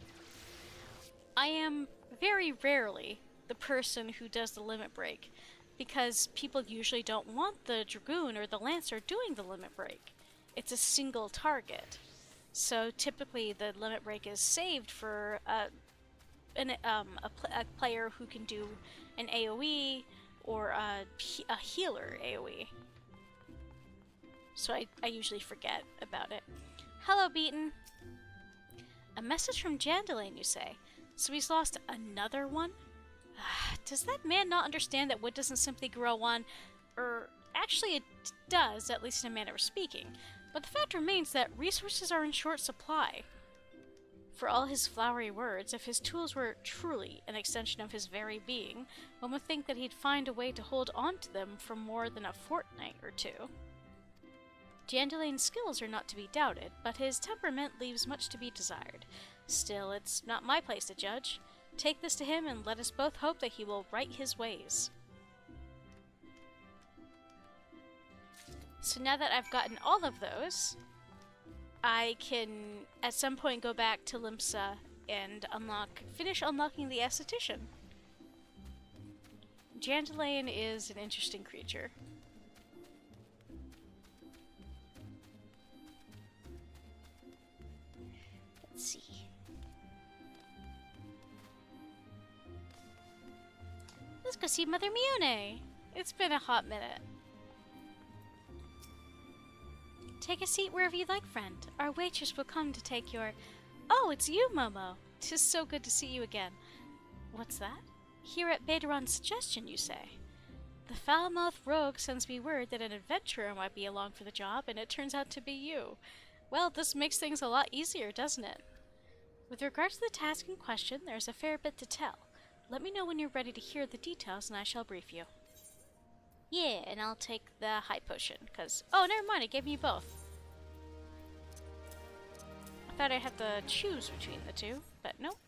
I am very rarely the person who does the limit break, because people usually don't want the Dragoon or the Lancer doing the limit break. It's a single target. So typically the limit break is saved for a player who can do an AoE or a healer AoE. So I usually forget about it. Hello, Beaton. A message from Jandalane, you say? So he's lost another one? Does that man not understand that wood doesn't simply grow on... actually it does, at least in a manner of speaking. But the fact remains that resources are in short supply. For all his flowery words, if his tools were truly an extension of his very being, one would think that he'd find a way to hold on to them for more than a fortnight or two. Jandalane's skills are not to be doubted, but his temperament leaves much to be desired. Still, it's not my place to judge. Take this to him, and let us both hope that he will right his ways. So now that I've gotten all of those, I can at some point go back to Limsa and finish unlocking the esthetician. Jandalane is an interesting creature. Let's see. Let's go see Mother Mione. It's been a hot minute. Take a seat wherever you like, friend. Our waitress will come to take your... Oh, it's you, Momo. 'Tis so good to see you again. What's that? Here at Betaron's suggestion, you say? The foul-mouthed rogue sends me word that an adventurer might be along for the job, and it turns out to be you. Well, this makes things a lot easier, doesn't it? With regards to the task in question, there's a fair bit to tell. Let me know when you're ready to hear the details, and I shall brief you. Yeah, and I'll take the high potion, because... Oh, never mind, it gave me both. I thought I'd have to choose between the two, but nope.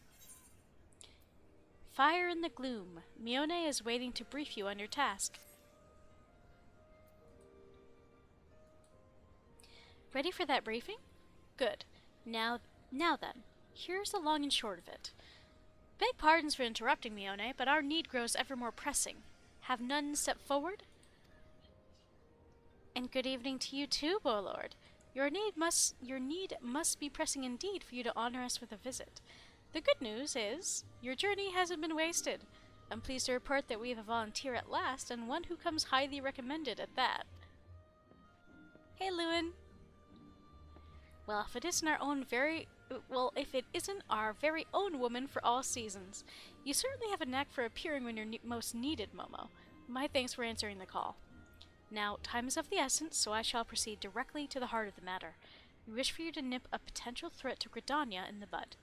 Fire in the gloom. Mione is waiting to brief you on your task. Ready for that briefing? Good. Now then, here's the long and short of it. Beg pardons for interrupting, Mione, but our need grows ever more pressing. Have none step forward? And good evening to you too, Bowlord. Your need must be pressing indeed for you to honor us with a visit. The good news is, your journey hasn't been wasted. I'm pleased to report that we have a volunteer at last, and one who comes highly recommended at that. Hey, Lewin. Well, if it isn't our very own woman for all seasons. You certainly have a knack for appearing when you're most needed, Momo. My thanks for answering the call. Now, time is of the essence, so I shall proceed directly to the heart of the matter. We wish for you to nip a potential threat to Gridania in the bud.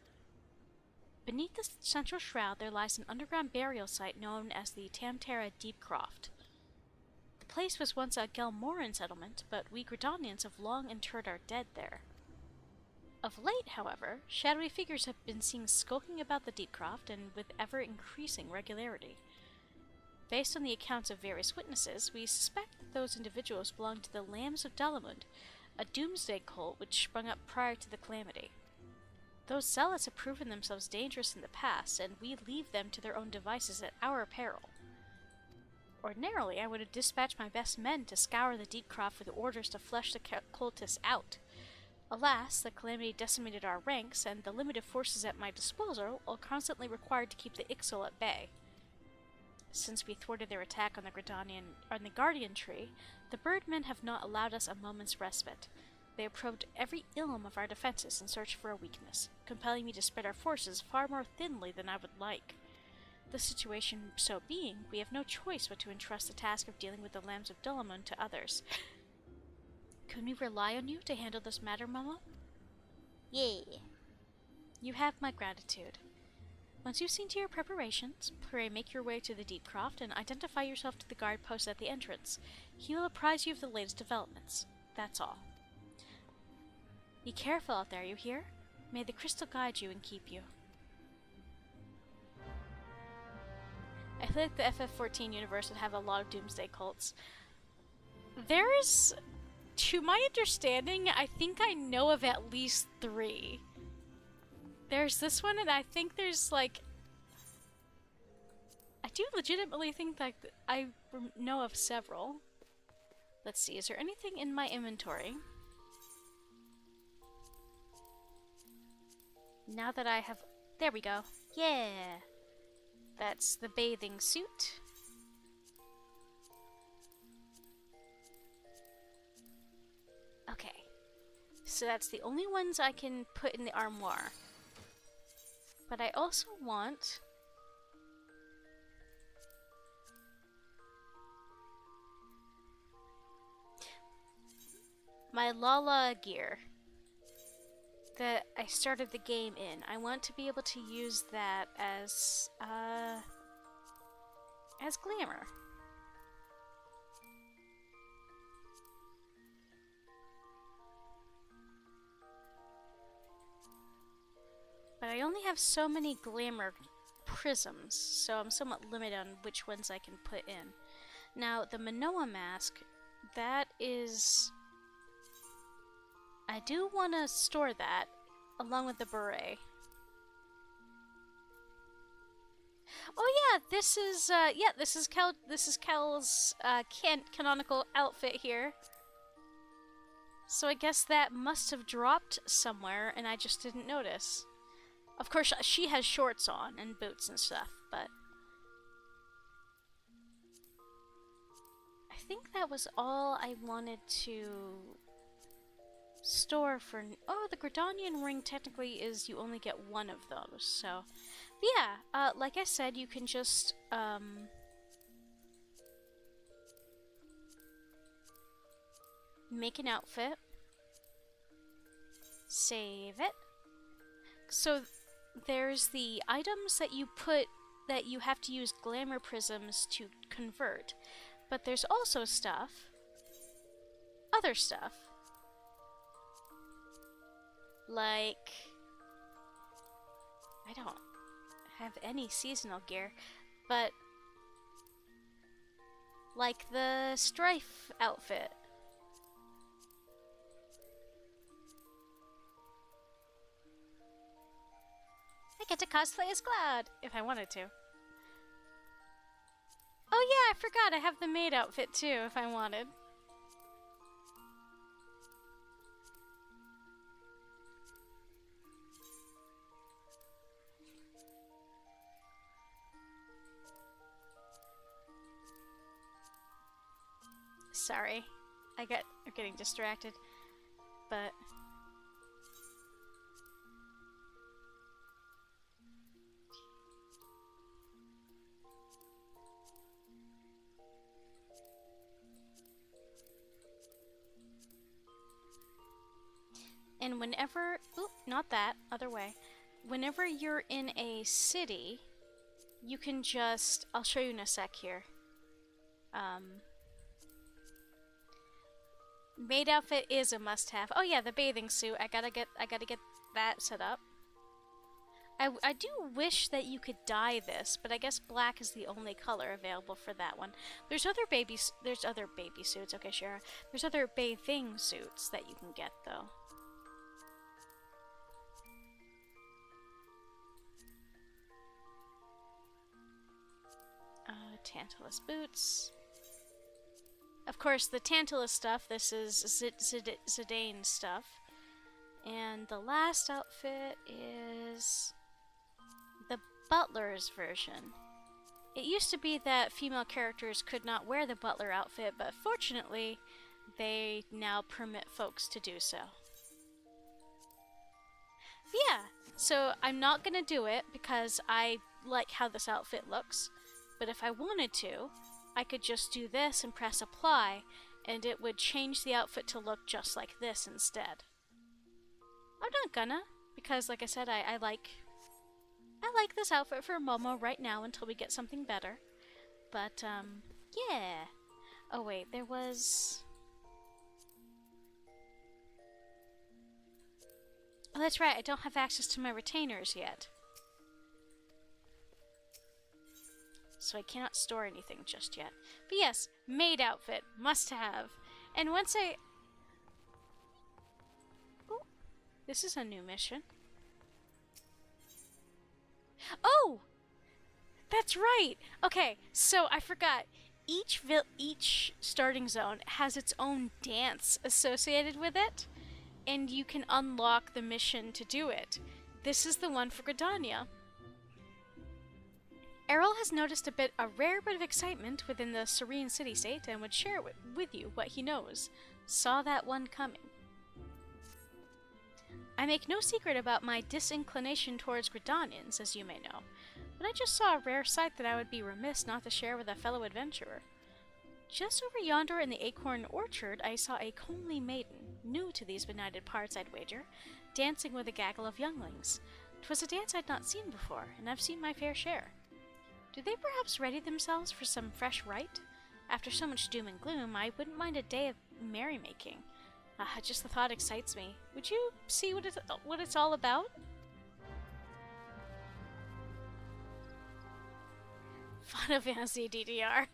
Beneath the central shroud there lies an underground burial site known as the Tamtara Deep Croft. The place was once a Gelmoran settlement, but we Gridanians have long interred our dead there. Of late, however, shadowy figures have been seen skulking about the Deep Croft, and with ever-increasing regularity. Based on the accounts of various witnesses, we suspect that those individuals belong to the Lambs of Dalamud, a doomsday cult which sprung up prior to the calamity. Those zealots have proven themselves dangerous in the past, and we leave them to their own devices at our peril. Ordinarily, I would have dispatched my best men to scour the deep croft with orders to flush the cultists out. Alas, the calamity decimated our ranks, and the limited forces at my disposal are constantly required to keep the Ixil at bay. Since we thwarted their attack on the Guardian Tree, the Birdmen have not allowed us a moment's respite. They have probed every ilum of our defenses in search for a weakness, compelling me to spread our forces far more thinly than I would like. The situation so being, we have no choice but to entrust the task of dealing with the Lambs of Dalamud to others. Can we rely on you to handle this matter, Mama? Yeah. You have my gratitude. Once you've seen to your preparations, pray make your way to the Deep Croft and identify yourself to the guard post at the entrance. He will apprise you of the latest developments. That's all. Be careful out there, you hear? May the crystal guide you and keep you. I feel like the FF14 universe would have a lot of doomsday cults. There's, to my understanding, I think I know of at least 3. There's this one, and I think there's, like... I do legitimately think that I know of several. Let's see, is there anything in my inventory? Now that I have... There we go. Yeah! That's the bathing suit. Okay. So that's the only ones I can put in the armoire. But I also want... my Lala gear that I started the game in. I want to be able to use that as glamour. But I only have so many glamour prisms, so I'm somewhat limited on which ones I can put in. Now, the Manoa mask, that is... I do want to store that, along with the beret. Oh yeah, this is Cal's canonical outfit here. So I guess that must have dropped somewhere, and I just didn't notice. Of course, she has shorts on and boots and stuff, but... I think that was all I wanted to store for... Oh, the Gridanian ring technically is you only get one of those, so... But yeah, like I said, you can just, make an outfit. Save it. So, there's the items that you put... that you have to use glamour prisms to convert. But there's also stuff... other stuff. Like... I don't have any seasonal gear, but... like the Strife outfit. I get to cosplay as Cloud, if I wanted to. Oh yeah, I forgot, I have the maid outfit too, if I wanted. Sorry, I'm getting distracted, but... And whenever... Oop, not that, other way. Whenever you're in a city, you can just... I'll show you in a sec here. Maid outfit is a must-have. Oh yeah, the bathing suit. I gotta get that set up. I do wish that you could dye this, but I guess black is the only color available for that one. There's other baby suits. Okay, Shara. There's other bathing suits that you can get though. Tantalus boots. Of course, the Tantalus stuff. This is Zidane stuff. And the last outfit is the butler's version. It used to be that female characters could not wear the butler outfit, but fortunately, they now permit folks to do so. Yeah, so I'm not gonna do it because I like how this outfit looks, but if I wanted to, I could just do this and press apply, and it would change the outfit to look just like this instead. I'm not gonna, because like I said, I like this outfit for Momo right now until we get something better. But, yeah. Oh wait, there was... Oh, that's right, I don't have access to my retainers yet. So I cannot store anything just yet. But yes, maid outfit, must have. And once I... Oh, this is a new mission. Oh! That's right! Okay, so I forgot. Each starting zone has its own dance associated with it, and you can unlock the mission to do it. This is the one for Gridania. Errol has noticed a rare bit of excitement within the serene city-state and would share with you what he knows. Saw that one coming. I make no secret about my disinclination towards Gridanians, as you may know, but I just saw a rare sight that I would be remiss not to share with a fellow adventurer. Just over yonder in the acorn orchard, I saw a comely maiden, new to these benighted parts, I'd wager, dancing with a gaggle of younglings. 'Twas a dance I'd not seen before, and I've seen my fair share. Do they perhaps ready themselves for some fresh rite? After so much doom and gloom, I wouldn't mind a day of merrymaking. Just the thought excites me. Would you see what it's all about? Final Fantasy DDR.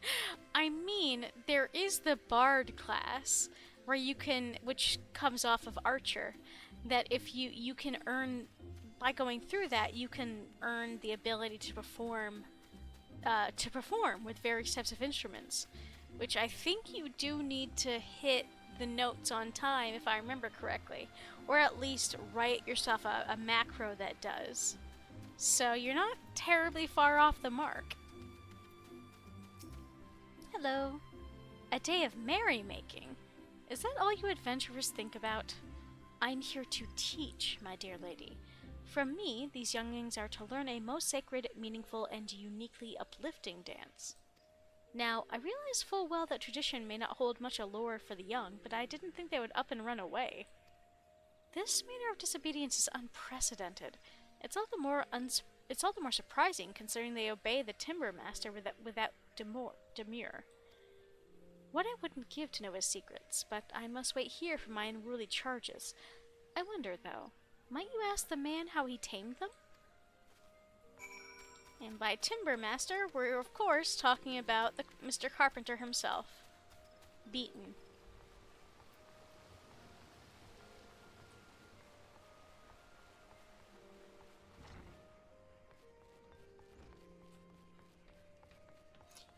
I mean, there is the Bard class, where you can, which comes off of Archer, that if you can earn, by going through that, you can earn the ability to perform with various types of instruments, which I think you do need to hit the notes on time, if I remember correctly, or at least write yourself a macro that does. So you're not terribly far off the mark. Hello. A day of merrymaking. Is that all you adventurers think about? I'm here to teach, my dear lady. From me, these younglings are to learn a most sacred, meaningful, and uniquely uplifting dance. Now, I realize full well that tradition may not hold much allure for the young, but I didn't think they would up and run away. This manner of disobedience is unprecedented. It's all the more surprising considering they obey the timber master without demur. What I wouldn't give to know his secrets, but I must wait here for my unruly charges. I wonder, though, might you ask the man how he tamed them? And by timber master, we're of course talking about Mr. Carpenter himself. Beaten.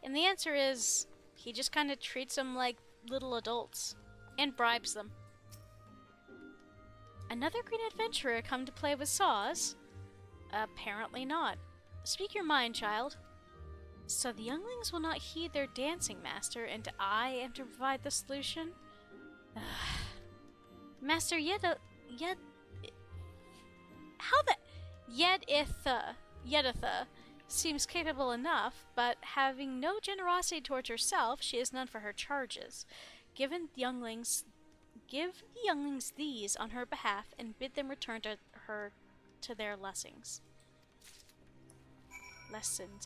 And the answer is, he just kind of treats them like little adults. And bribes them. Another green adventurer come to play with saws? Apparently not. Speak your mind, child. So the younglings will not heed their dancing master, and I am to provide the solution? Master Yeditha seems capable enough, but having no generosity towards herself, she has none for her charges. Give the younglings these on her behalf, and bid them return to their lessons.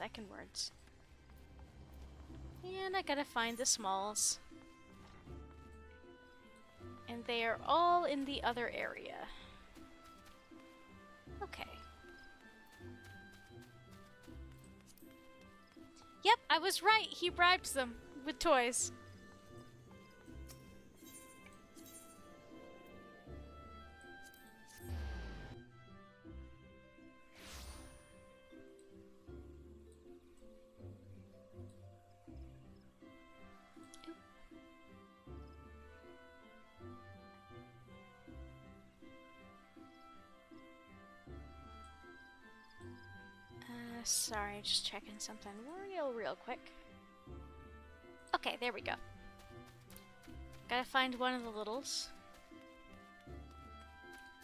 I can words. And I gotta find the smalls. And they are all in the other area. Okay. Yep, I was right. He bribed them with toys. Sorry, just checking something real quick. Okay, there we go. Gotta find one of the littles.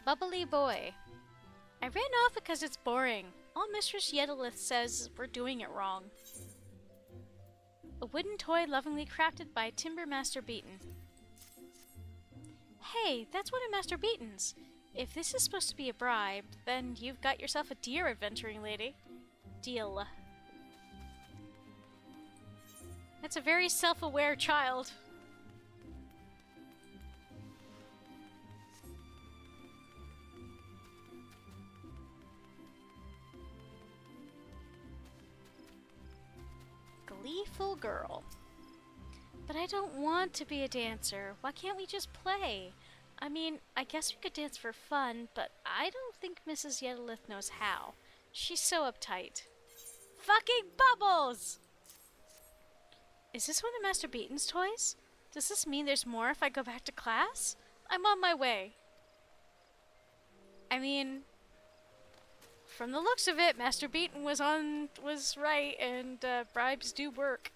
Bubbly boy. I ran off because it's boring. All Mistress Yedalith says we're doing it wrong. A wooden toy lovingly crafted by Timber Master Beaton. Hey, that's one of Master Beaton's. If this is supposed to be a bribe, then you've got yourself a dear adventuring lady. Deal. That's a very self-aware child. Gleeful girl. But I don't want to be a dancer. Why can't we just play? I mean, I guess we could dance for fun, but I don't think Mrs. Yedalith knows how. She's so uptight. Fucking bubbles! Is this one of Master Beaton's toys? Does this mean there's more if I go back to class? I'm on my way. I mean, from the looks of it, Master Beaton was right, and bribes do work.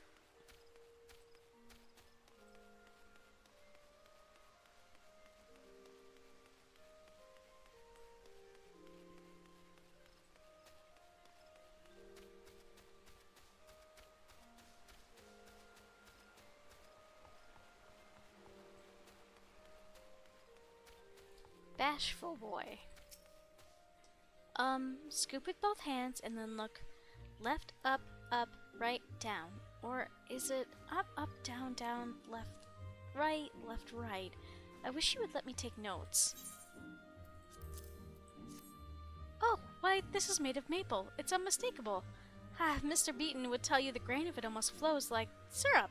Bashful boy. Scoop with both hands and then look left, up, right, down. Or is it up, down, left, right? I wish you would let me take notes. Oh, why, this is made of maple. It's unmistakable. Ah, Mr. Beaton would tell you the grain of it almost flows like syrup.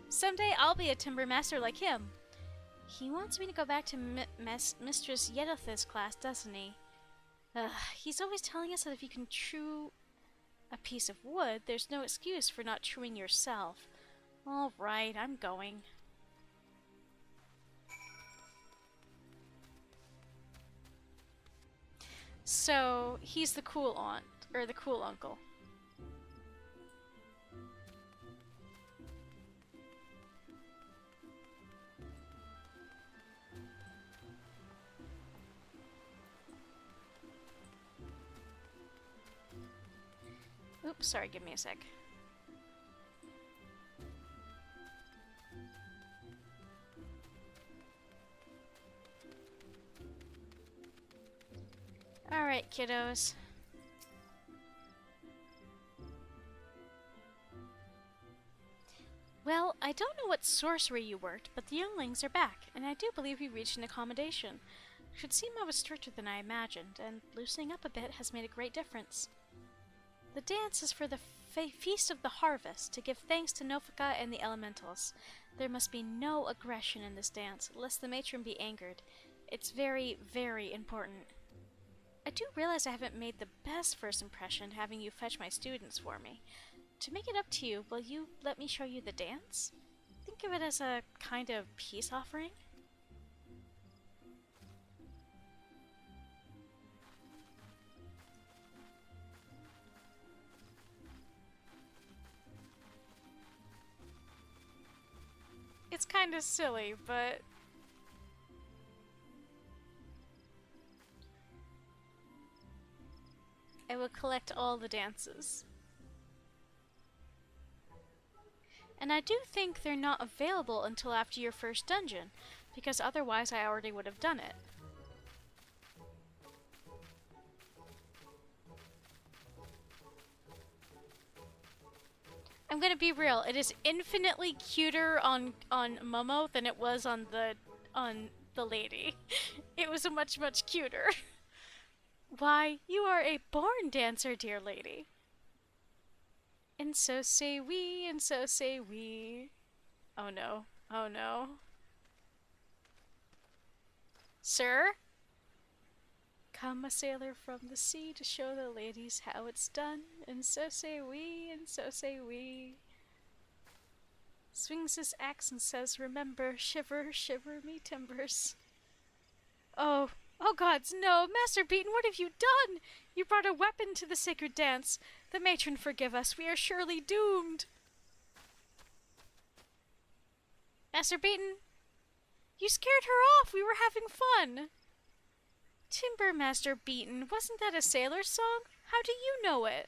Someday I'll be a timber master like him. He wants me to go back to Mistress Yedalith's class, doesn't he? He's always telling us that if you can chew a piece of wood, there's no excuse for not chewing yourself. All right, I'm going. So, he's the cool aunt, or the cool uncle. Oops, sorry, give me a sec. Alright, kiddos. Well, I don't know what sorcery you worked, but the younglings are back, and I do believe we reached an accommodation. Should seem I was stricter than I imagined, and loosening up a bit has made a great difference. The dance is for the Feast of the Harvest, to give thanks to Nofika and the elementals. There must be no aggression in this dance, lest the matron be angered. It's very, very important. I do realize I haven't made the best first impression having you fetch my students for me. To make it up to you, will you let me show you the dance? Think of it as a kind of peace offering. It's kind of silly, but I will collect all the dances. And I do think they're not available until after your first dungeon, because otherwise I already would have done it. I'm gonna be real, it is infinitely cuter on Momo than it was on the lady. It was much cuter. Why, you are a born dancer, dear lady. And so say we, and so say we. Oh no. Oh no. Sir? Come a sailor from the sea to show the ladies how it's done. And so say we, and so say we. Swings his axe and says, remember, shiver, shiver me timbers. Oh, oh gods, no! Master Beaton, what have you done? You brought a weapon to the sacred dance. The matron forgive us, we are surely doomed. Master Beaton, you scared her off, we were having fun. Timber, Master Beaton, wasn't that a sailor's song? How do you know it?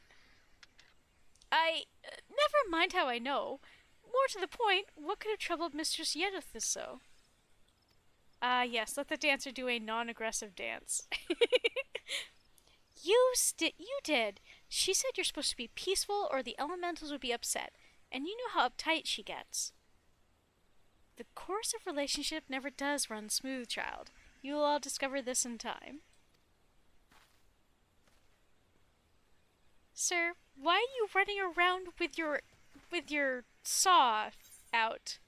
Never mind how I know. More to the point, what could have troubled Mistress Yedith so? Yes, let the dancer do a non-aggressive dance. You did. She said you're supposed to be peaceful or the elementals would be upset, and you know how uptight she gets. The course of relationship never does run smooth, child. You will all discover this in time. Sir, why are you running around with your saw out?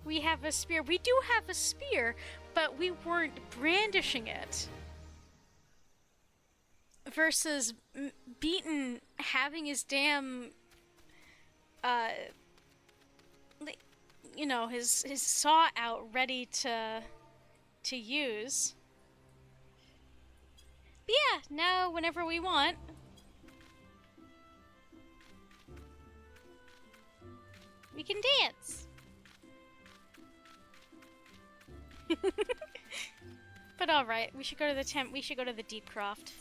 We have a spear. We do have a spear, but we weren't brandishing it. Versus Beaton having his damn, his saw out ready to use. But yeah, now whenever we want. We can dance. But alright, we should go to the we should go to the Deep Croft.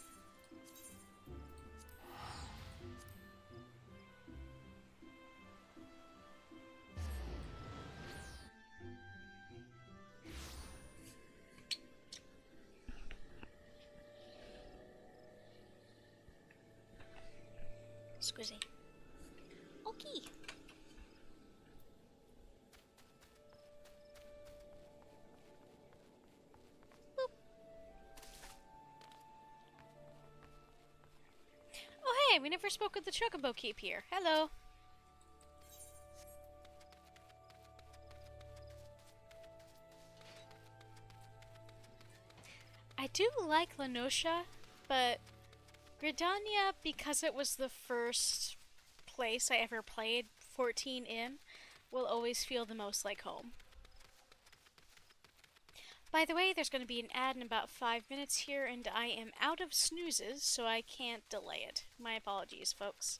Squizzy. Okay. Oh hey, we never spoke with the Chocobo Keep here. Hello. I do like Lenosha, but Gridania, because it was the first place I ever played 14 in, will always feel the most like home. By the way, there's going to be an ad in about 5 minutes here, and I am out of snoozes, so I can't delay it. My apologies, folks.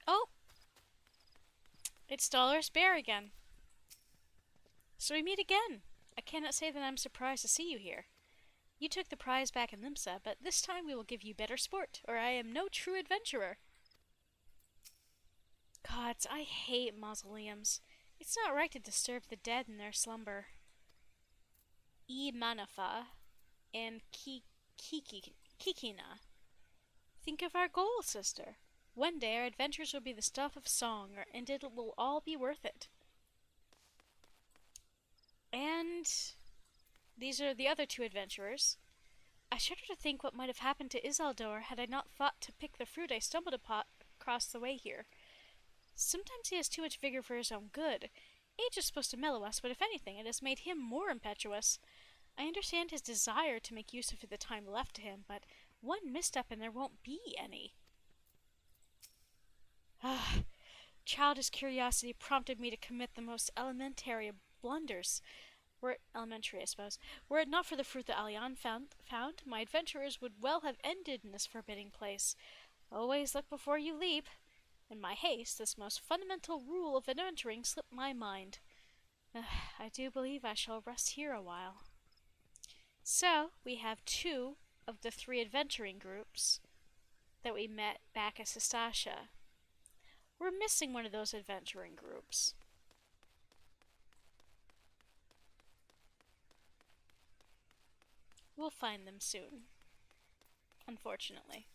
Oh! It's Dolores Bear again. So we meet again. I cannot say that I'm surprised to see you here. You took the prize back in Limsa, but this time we will give you better sport, or I am no true adventurer. Gods, I hate mausoleums. It's not right to disturb the dead in their slumber. Manafa and Kikina. Think of our goal, sister. One day our adventures will be the stuff of song, and it will all be worth it. And these are the other two adventurers. I shudder to think what might have happened to Isildur had I not thought to pick the fruit I stumbled upon across the way here. Sometimes he has too much vigor for his own good. Age is supposed to mellow us, but if anything, it has made him more impetuous. I understand his desire to make use of the time left to him, but one misstep and there won't be any. Childish curiosity prompted me to commit the most elementary of blunders. Elementary, I suppose. Were it not for the fruit that Alian found, my adventurers would well have ended in this forbidding place. Always look before you leap. In my haste, this most fundamental rule of adventuring slipped my mind. I do believe I shall rest here a while. So, we have 2 of the 3 adventuring groups that we met back at Sestasha. We're missing one of those adventuring groups. We'll find them soon. Unfortunately.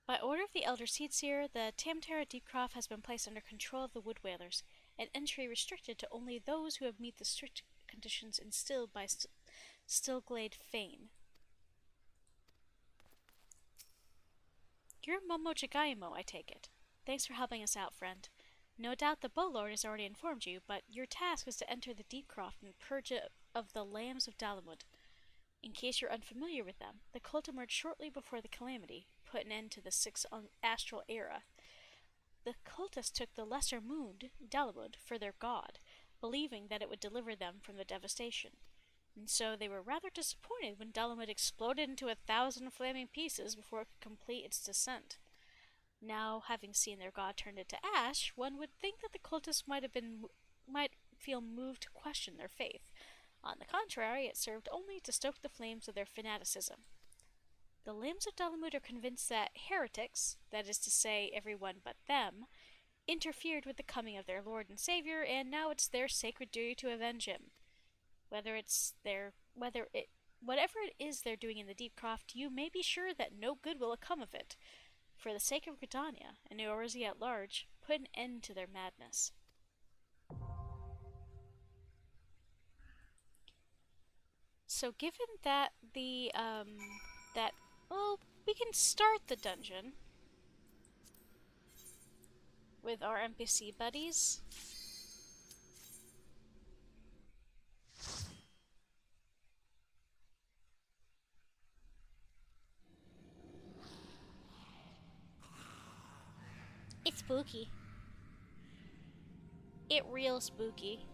By order of the Elder Seedseer, the Tamtara Deepcroft has been placed under control of the Wood Whalers, and entry restricted to only those who have meet the strict conditions instilled by Stillglade Fane. You're Momo Jagaimo, I take it. Thanks for helping us out, friend. No doubt the Bowlord has already informed you, but your task was to enter the Deepcroft and purge it of the Lambs of Dalamud. In case you're unfamiliar with them, the cult emerged shortly before the Calamity, put an end to the Sixth Astral Era. The cultists took the Lesser Moon, Dalamud, for their god, believing that it would deliver them from the devastation. And so they were rather disappointed when Dalamud exploded into 1,000 flaming pieces before it could complete its descent. Now, having seen their god turned into ash, one would think that the cultists might feel moved to question their faith. On the contrary, it served only to stoke the flames of their fanaticism. The Lambs of Dalamud are convinced that heretics, that is to say, everyone but them, interfered with the coming of their Lord and Savior, and now it's their sacred duty to avenge him. Whatever it is they're doing in the Deepcroft, you may be sure that no good will come of it. For the sake of Gridania and Eorzea at large, put an end to their madness. So given that we can start the dungeon with our NPC buddies. It's spooky. It real spooky.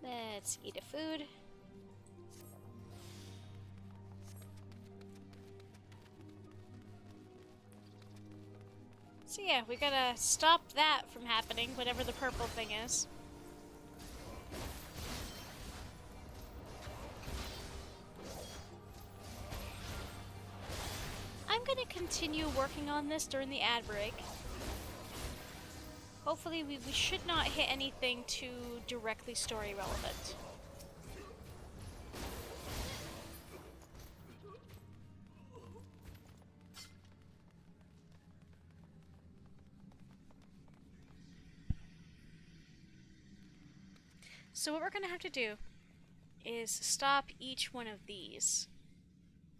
Let's eat a food. So yeah, we gotta stop that from happening, whatever the purple thing is. I'm gonna continue working on this during the ad break. Hopefully we should not hit anything too directly story relevant. So what we're going to have to do is stop each one of these.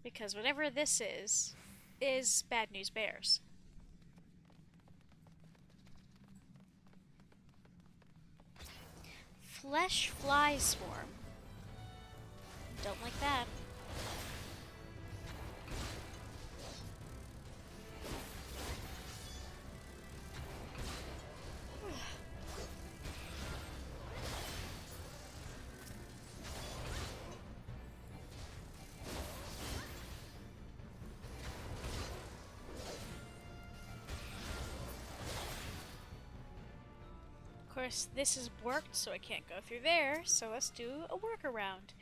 Because whatever this is Bad News Bears. Flesh Fly Swarm. Don't like that. Of course, this is worked, so I can't go through there, so let's do a workaround.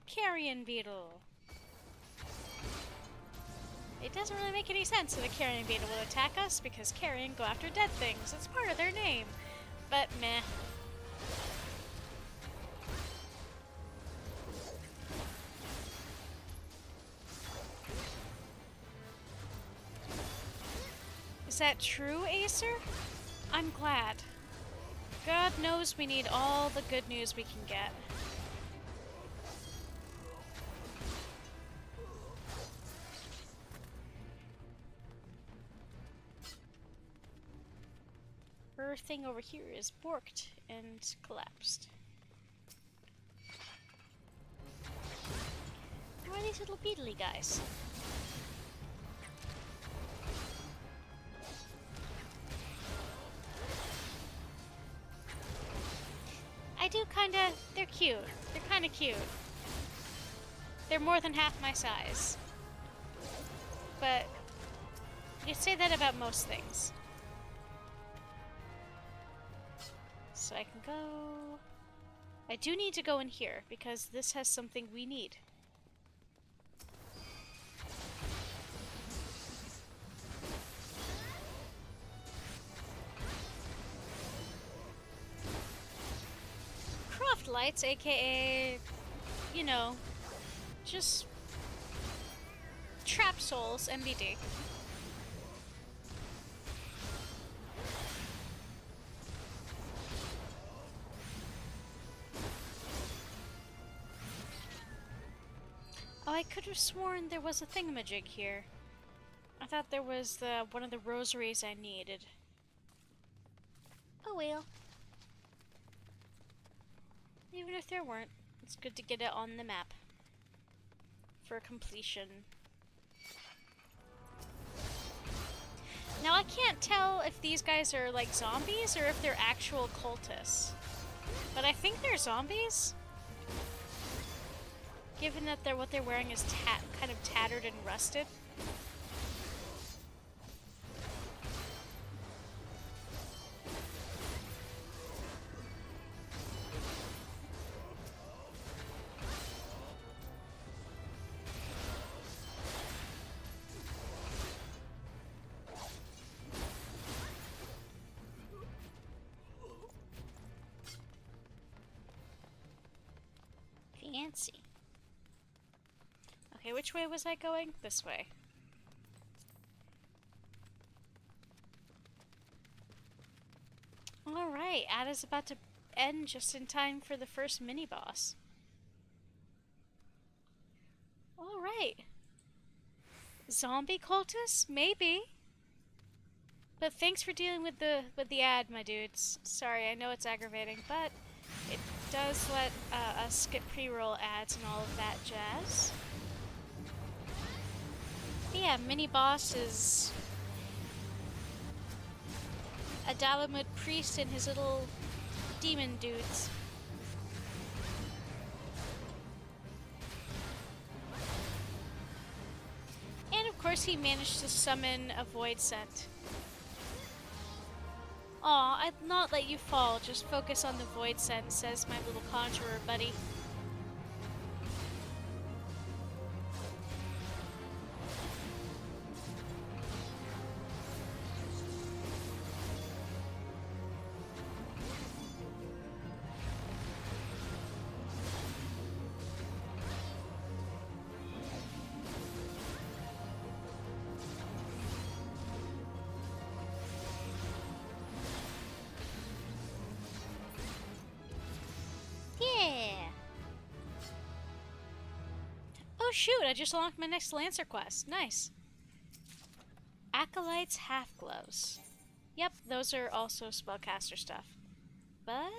Carrion Beetle. It doesn't really make any sense that a Carrion Beetle will attack us, because Carrion go after dead things. It's part of their name. But meh. Is that true, Acer? I'm glad. God knows we need all the good news we can get. Her thing over here is borked and collapsed. How are these little beetly guys? They're cute. They're kinda cute. They're more than half my size. But you'd say that about most things. so I can go... I do need to go in here, because this has something we need. Croft lights, aka, you know, just trap souls, MVD. Oh, I could have sworn there was a thingamajig here. I thought there was one of the rosaries I needed. Oh well. Even if there weren't, it's good to get it on the map for completion. Now I can't tell if these guys are like zombies or if they're actual cultists. But I think they're zombies. Given that what they're wearing is kind of tattered and rusted. Fancy. Okay, which way was I going? This way. Alright, Ada's about to end just in time for the first mini-boss. Alright. Zombie cultists? Maybe. But thanks for dealing with the ad, my dudes. Sorry, I know it's aggravating, but it does let us skip pre-roll ads and all of that jazz. Yeah, mini-boss is a Dalamud priest and his little demon dudes. And of course he managed to summon a void scent. Aw, I'd not let you fall, just focus on the void scent, says my little conjurer buddy. Oh shoot, I just unlocked my next Lancer quest. Nice. Acolyte's half gloves. Yep, those are also spellcaster stuff. But...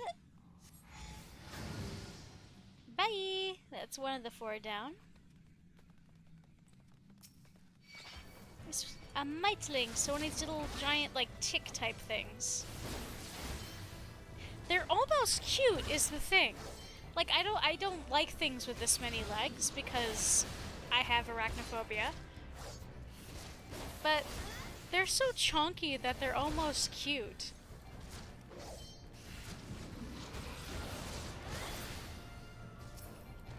bye! That's one of the 4 down. It's a miteling, so one of these little giant, like, tick type things. They're almost cute, is the thing. Like, I don't like things with this many legs because I have arachnophobia. But they're so chunky that they're almost cute.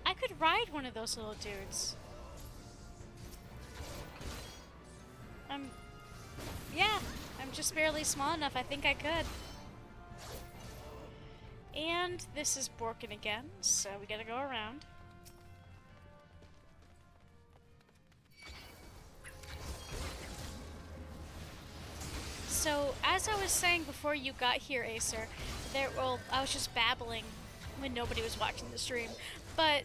I could ride one of those little dudes. Yeah, I'm just barely small enough. I think I could. And this is Borkin again, so we gotta go around. So, as I was saying before you got here, Acer, I was just babbling when nobody was watching the stream, but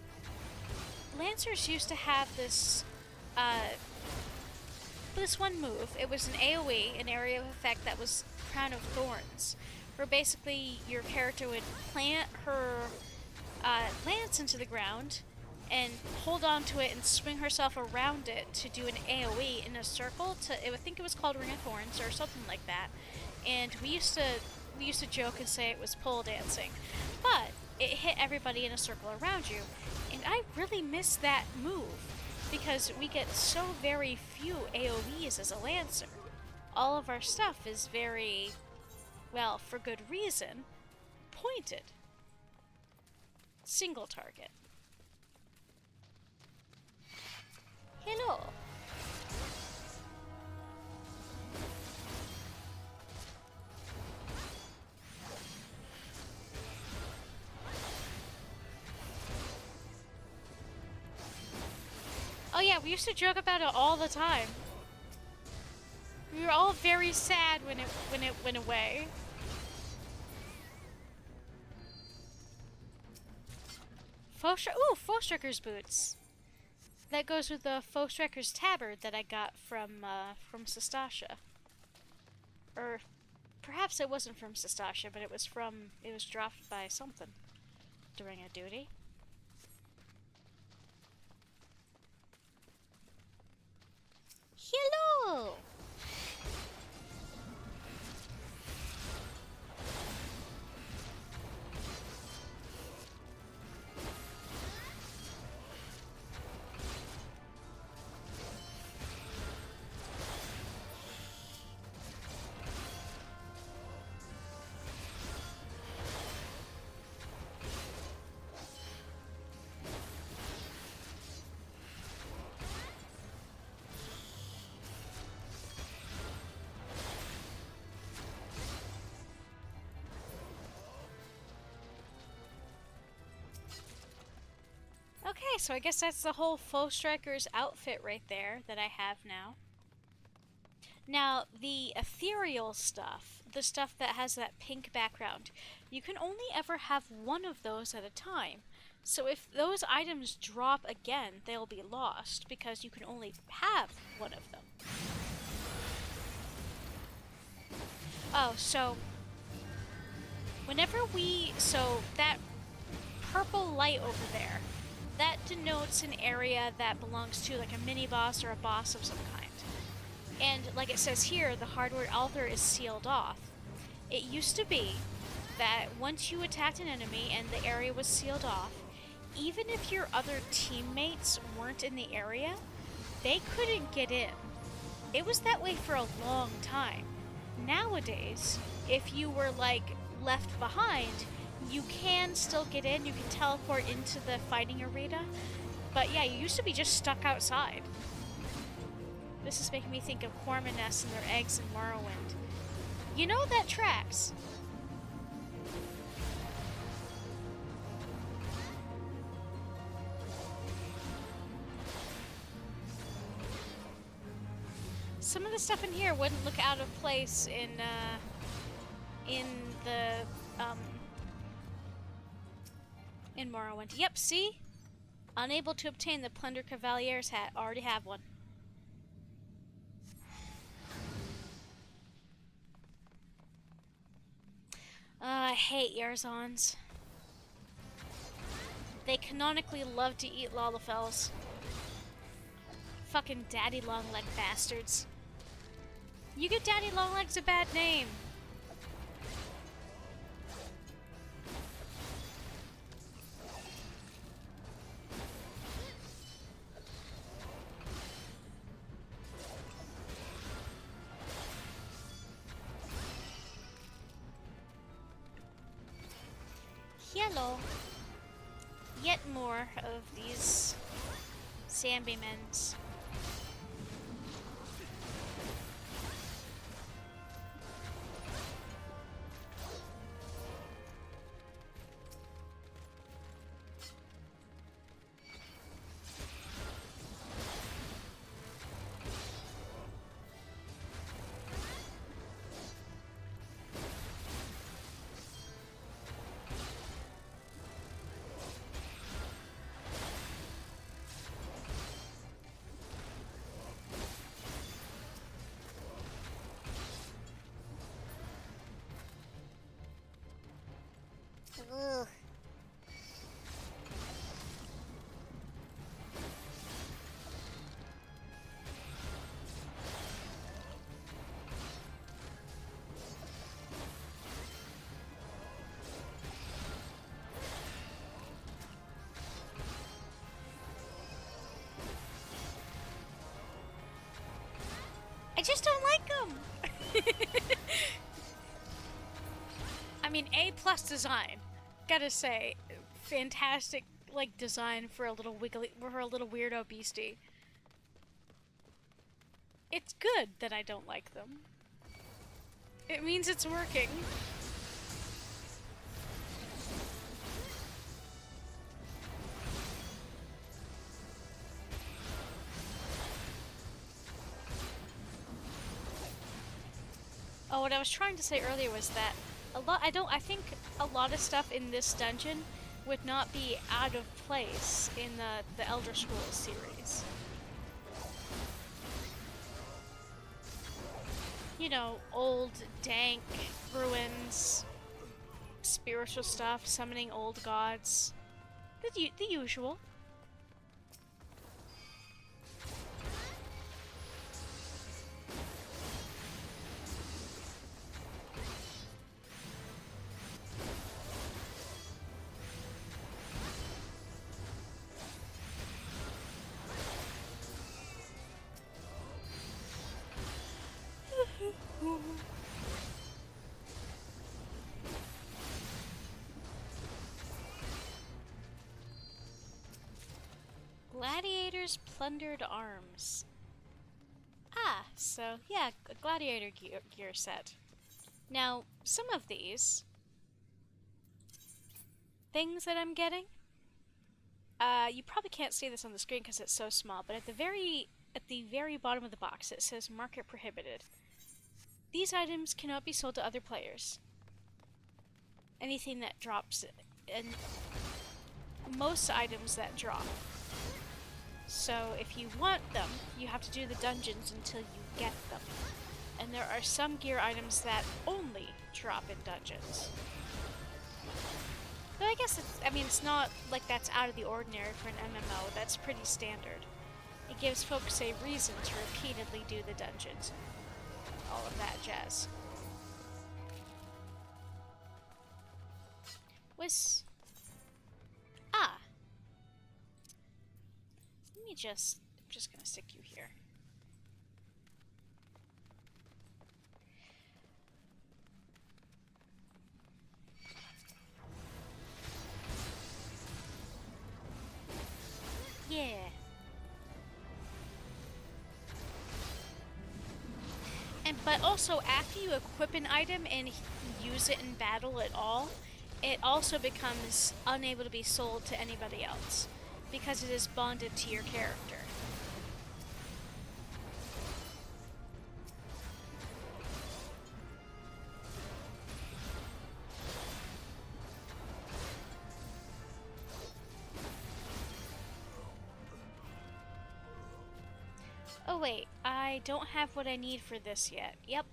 Lancers used to have this one move. It was an AoE, an area of effect that was Crown of Thorns, where basically your character would plant her lance into the ground and hold on to it and swing herself around it to do an AoE in a circle. I think it was called Ring of Thorns or something like that. And we used to joke and say it was pole dancing, but it hit everybody in a circle around you. And I really miss that move because we get so very few AoEs as a Lancer. All of our stuff is very, well, for good reason, pointed. Single target. Hello. Oh yeah, we used to joke about it all the time. We were all very sad when it went away. Foe Striker's boots. That goes with the Foe Striker's tabard that I got from Sastasha. Or perhaps it wasn't from Sastasha, but it was dropped by something during a duty. Hello! Okay, so I guess that's the whole Foe Striker's outfit right there that I have now. Now, the ethereal stuff, the stuff that has that pink background, you can only ever have one of those at a time. So if those items drop again, they'll be lost because you can only have one of them. Oh, so so that purple light over there, that denotes an area that belongs to like a mini boss or a boss of some kind. And like it says here, the hardware altar is sealed off. It used to be that once you attacked an enemy and the area was sealed off, even if your other teammates weren't in the area, they couldn't get in. It was that way for a long time. Nowadays, if you were like left behind, you can still get in, you can teleport into the fighting arena, but yeah, you used to be just stuck outside. This is making me think of Cormaness and their eggs in Morrowind. You know, that tracks. Some of the stuff in here wouldn't look out of place in Morrowind. Yep, see? Unable to obtain the Plunder Cavalier's hat. Already have one. I hate Yarzons. They canonically love to eat Lalafels. Fucking daddy long-leg bastards. You give daddy long-legs a bad name. Hello. Yet more of these Zambimens. Ugh. I just don't like them. I mean, A+ design. Gotta say, fantastic, like, design for a little weirdo beastie. It's good that I don't like them. It means it's working. Oh, what I was trying to say earlier was that I think a lot of stuff in this dungeon would not be out of place in the Elder Scrolls series. You know, old, dank ruins, spiritual stuff, summoning old gods. The usual. Gladiators' plundered arms. Ah, so yeah, a gladiator gear set. Now, some of these things that I'm getting, you probably can't see this on the screen because it's so small, but at the very bottom of the box it says market prohibited. These items cannot be sold to other players. Anything that drops, and most items that drop. So if you want them, you have to do the dungeons until you get them. And there are some gear items that only drop in dungeons. But I guess it's not like that's out of the ordinary for an MMO. That's pretty standard. It gives folks a reason to repeatedly do the dungeons and all of that jazz. I'm just gonna stick you here. Yeah. But also, after you equip an item and use it in battle at all, it also becomes unable to be sold to anybody else because it is bonded to your character. Oh wait, I don't have what I need for this yet. Yep.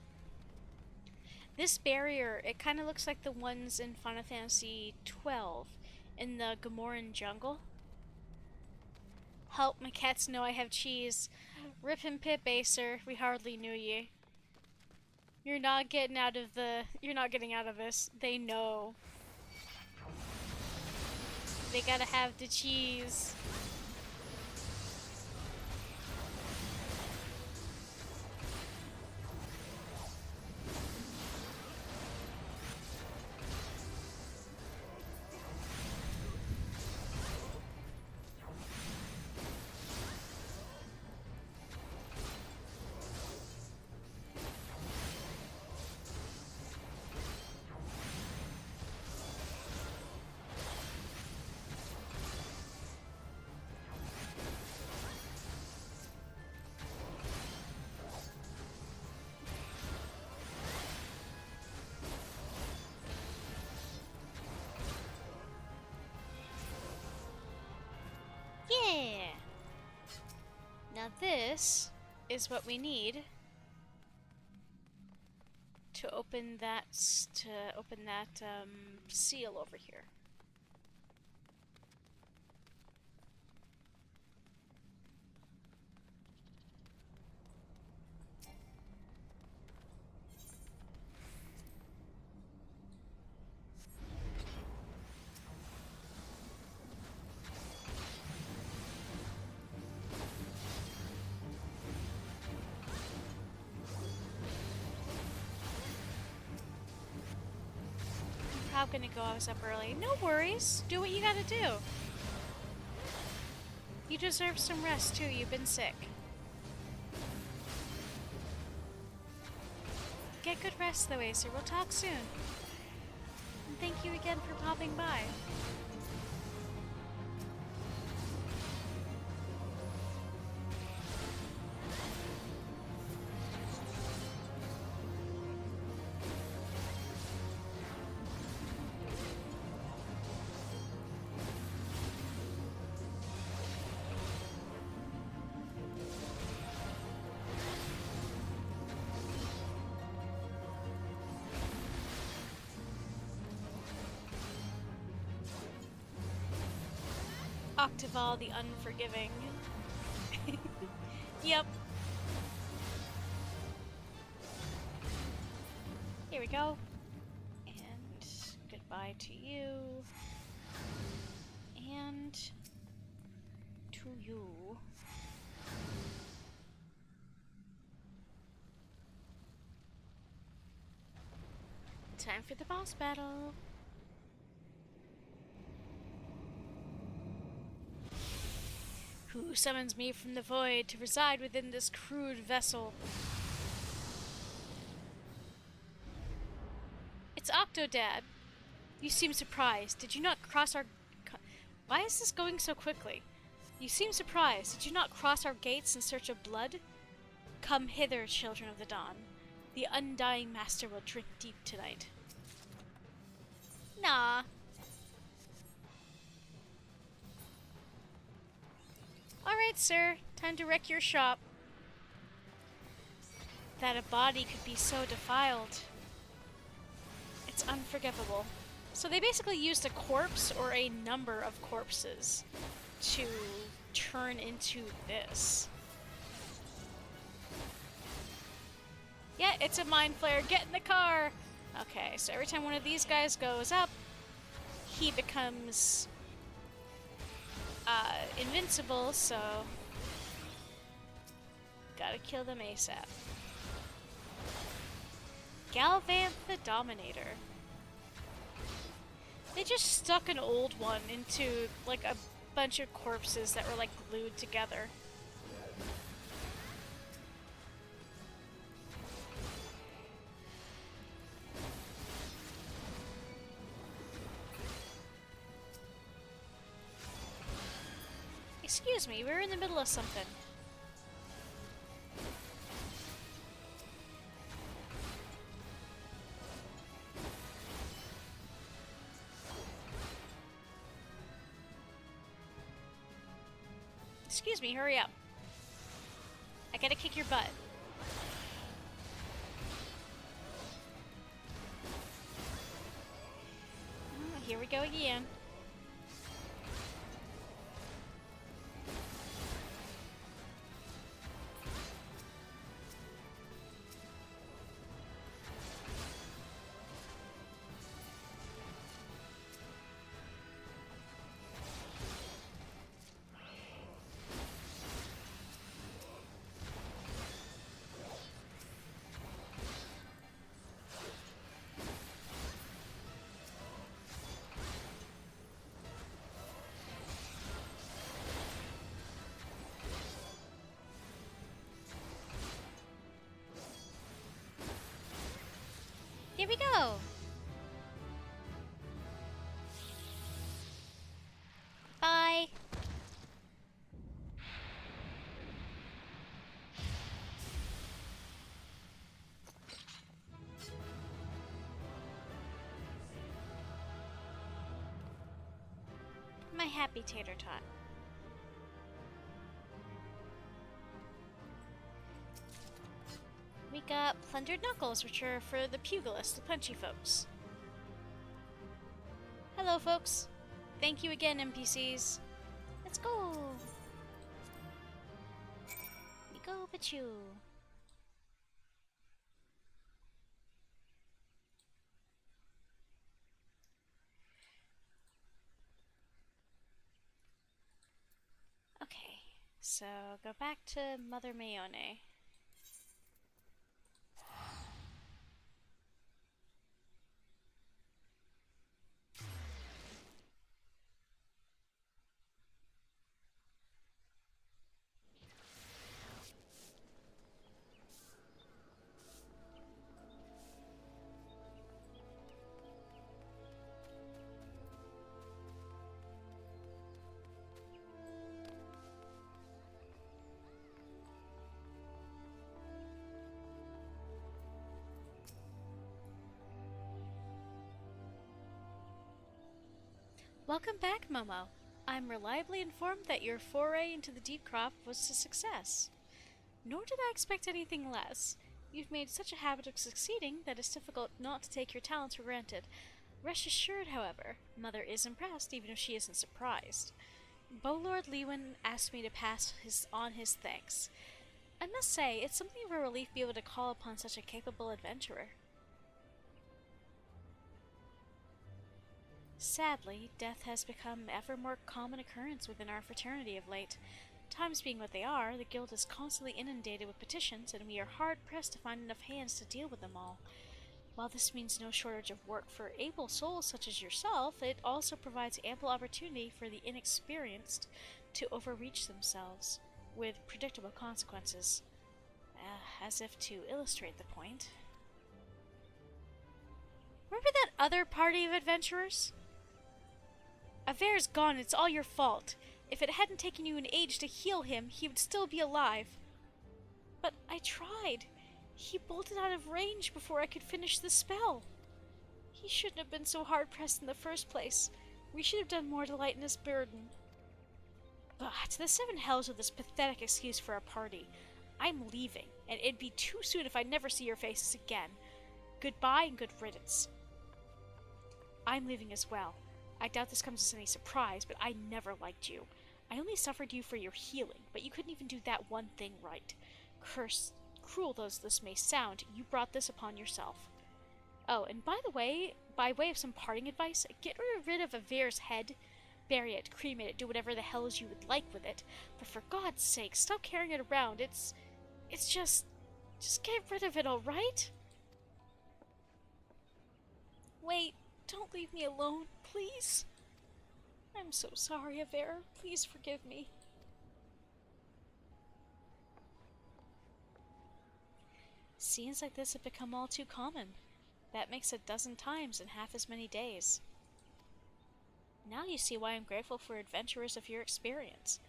This barrier, it kind of looks like the ones in Final Fantasy XII in the Gamoran jungle. Help, my cats know I have cheese. Rip and Pip Acer, we hardly knew ye. You're not getting out of this. They know. They gotta have the cheese. Yeah! Now this is what we need to open that seal over here. How can it go? I was up early. No worries. Do what you gotta do. You deserve some rest too. You've been sick. Get good rest though, Acer. We'll talk soon. And thank you again for popping by. Octaval the Unforgiving. Yep. Here we go. And goodbye to you. And to you. Time for the boss battle. Who summons me from the void to reside within this crude vessel? It's Octodad. You seem surprised. Did you not cross our... Why is this going so quickly? You seem surprised. Did you not cross our gates in search of blood? Come hither, children of the dawn. The undying master will drink deep tonight. Nah. Alright, sir. Time to wreck your shop. That a body could be so defiled. It's unforgivable. So they basically used a corpse or a number of corpses to turn into this. Yeah, it's a mind flare. Get in the car! Okay, so every time one of these guys goes up, he becomes invincible, so gotta kill them ASAP. Galvanth the Dominator. They just stuck an old one into like a bunch of corpses that were like glued together. Excuse me, we're in the middle of something. Excuse me, hurry up. I gotta kick your butt. Here we go again. Here we go! Bye! My happy tater tot. We got plundered knuckles, which are for the pugilists, the punchy folks. Hello, folks. Thank you again, NPCs. Let's go. We go, Pachu. Okay, so go back to Mother Mayone. Welcome back, Momo. I'm reliably informed that your foray into the deep crop was a success. Nor did I expect anything less. You've made such a habit of succeeding that it's difficult not to take your talents for granted. Rest assured, however, Mother is impressed, even if she isn't surprised. Lord Lewin asked me to pass on his thanks. I must say, it's something of a relief to be able to call upon such a capable adventurer. Sadly, death has become ever more common occurrence within our fraternity of late. Times being what they are, the guild is constantly inundated with petitions, and we are hard-pressed to find enough hands to deal with them all. While this means no shortage of work for able souls such as yourself, it also provides ample opportunity for the inexperienced to overreach themselves, with predictable consequences. As if to illustrate the point. Remember that other party of adventurers? Aver's gone, it's all your fault. If it hadn't taken you an age to heal him, he would still be alive. But I tried. He bolted out of range before I could finish the spell. He shouldn't have been so hard-pressed in the first place. We should have done more to lighten his burden. To the seven hells with this pathetic excuse for a party. I'm leaving, and it'd be too soon if I never see your faces again. Goodbye and good riddance. I'm leaving as well. I doubt this comes as any surprise, but I never liked you. I only suffered you for your healing, but you couldn't even do that one thing right. Cruel though this may sound, you brought this upon yourself. Oh, and by the way, by way of some parting advice, get rid of Aver's head. Bury it, cremate it, do whatever the hells you would like with it. But for God's sake, stop carrying it around. It's just get rid of it, alright? Wait, don't leave me alone, please. I'm so sorry, Aver. Please forgive me. Scenes like this have become all too common. That makes a dozen times in half as many days. Now you see why I'm grateful for adventurers of your experience.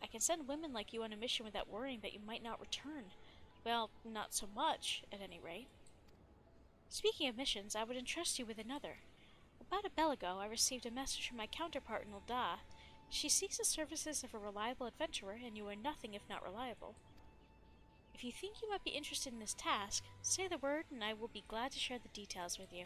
I can send women like you on a mission without worrying that you might not return. Well, not so much, at any rate. Speaking of missions, I would entrust you with another. About a bell ago, I received a message from my counterpart in Ul'dah. She seeks the services of a reliable adventurer, and you are nothing if not reliable. If you think you might be interested in this task, say the word and I will be glad to share the details with you.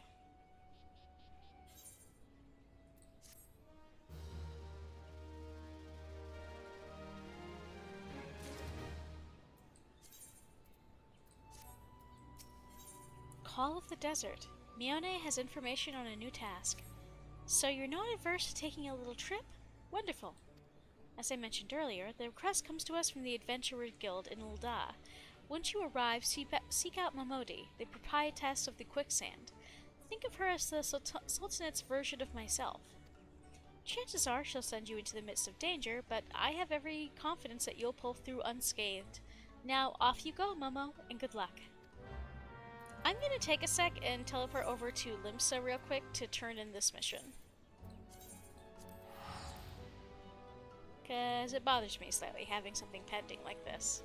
Call of the Desert. Mione has information on a new task. So you're not averse to taking a little trip? Wonderful. As I mentioned earlier, the request comes to us from the Adventurer Guild in Ul'dah. Once you arrive, seek out Momodi, the proprietress of the Quicksand. Think of her as the Sultanate's version of myself. Chances are she'll send you into the midst of danger, but I have every confidence that you'll pull through unscathed. Now, off you go, Momo, and good luck. I'm gonna take a sec and teleport over to Limsa real quick to turn in this mission. Because it bothers me slightly having something pending like this.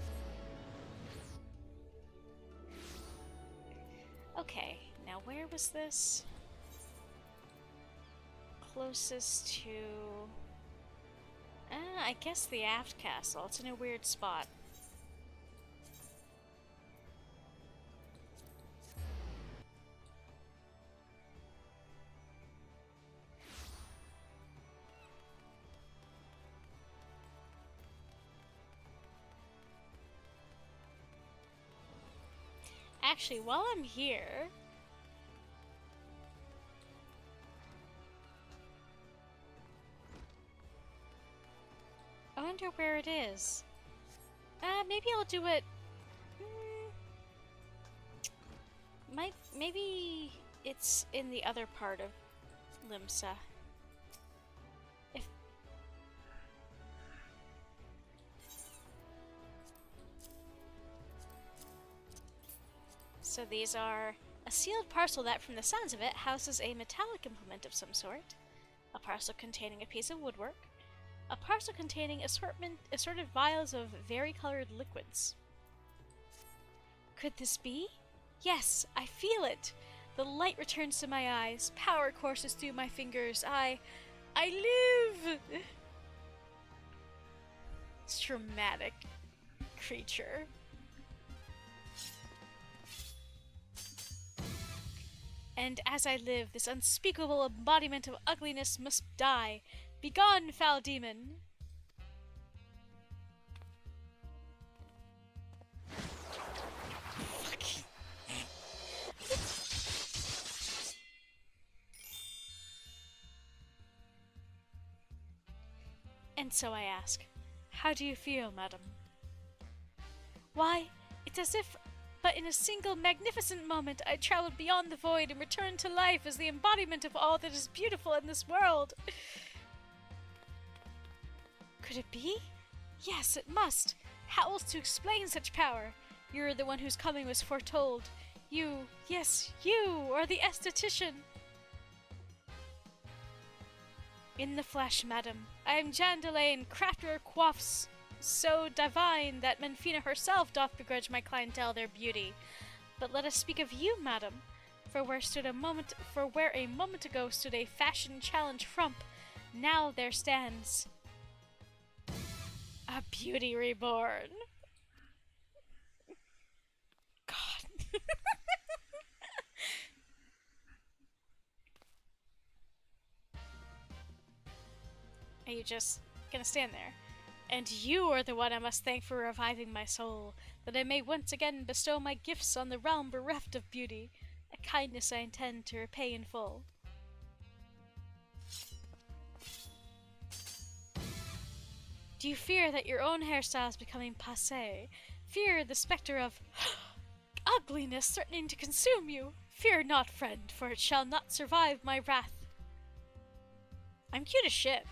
Okay, now where was this? Closest to... I guess the aft castle. It's in a weird spot. Actually, while I'm here... I wonder where it is. Maybe I'll do it... Maybe it's in the other part of Limsa. So these are a sealed parcel that, from the sounds of it, houses a metallic implement of some sort, a parcel containing a piece of woodwork, a parcel containing assorted vials of varicolored liquids. Could this be? Yes, I feel it! The light returns to my eyes, power courses through my fingers, I live! It's dramatic creature. And as I live, this unspeakable embodiment of ugliness must die. Begone, foul demon! And so I ask, how do you feel, madam? Why, it's as if, but in a single magnificent moment, I traveled beyond the void and returned to life as the embodiment of all that is beautiful in this world. Could it be? Yes, it must. How else to explain such power? You're the one whose coming was foretold. You, yes, you are the esthetician. In the flesh, madam. I am Jandelaine, crafter coiffes so divine that Menfina herself doth begrudge my clientele their beauty. But let us speak of you, madam, for where a moment ago stood a fashion challenge frump, now there stands a beauty reborn. God. Are you just gonna stand there? And you are the one I must thank for reviving my soul, that I may once again bestow my gifts on the realm bereft of beauty, a kindness I intend to repay in full. Do you fear that your own hairstyle is becoming passé? Fear the specter of ugliness threatening to consume you? Fear not, friend, for it shall not survive my wrath. I'm cute as shit.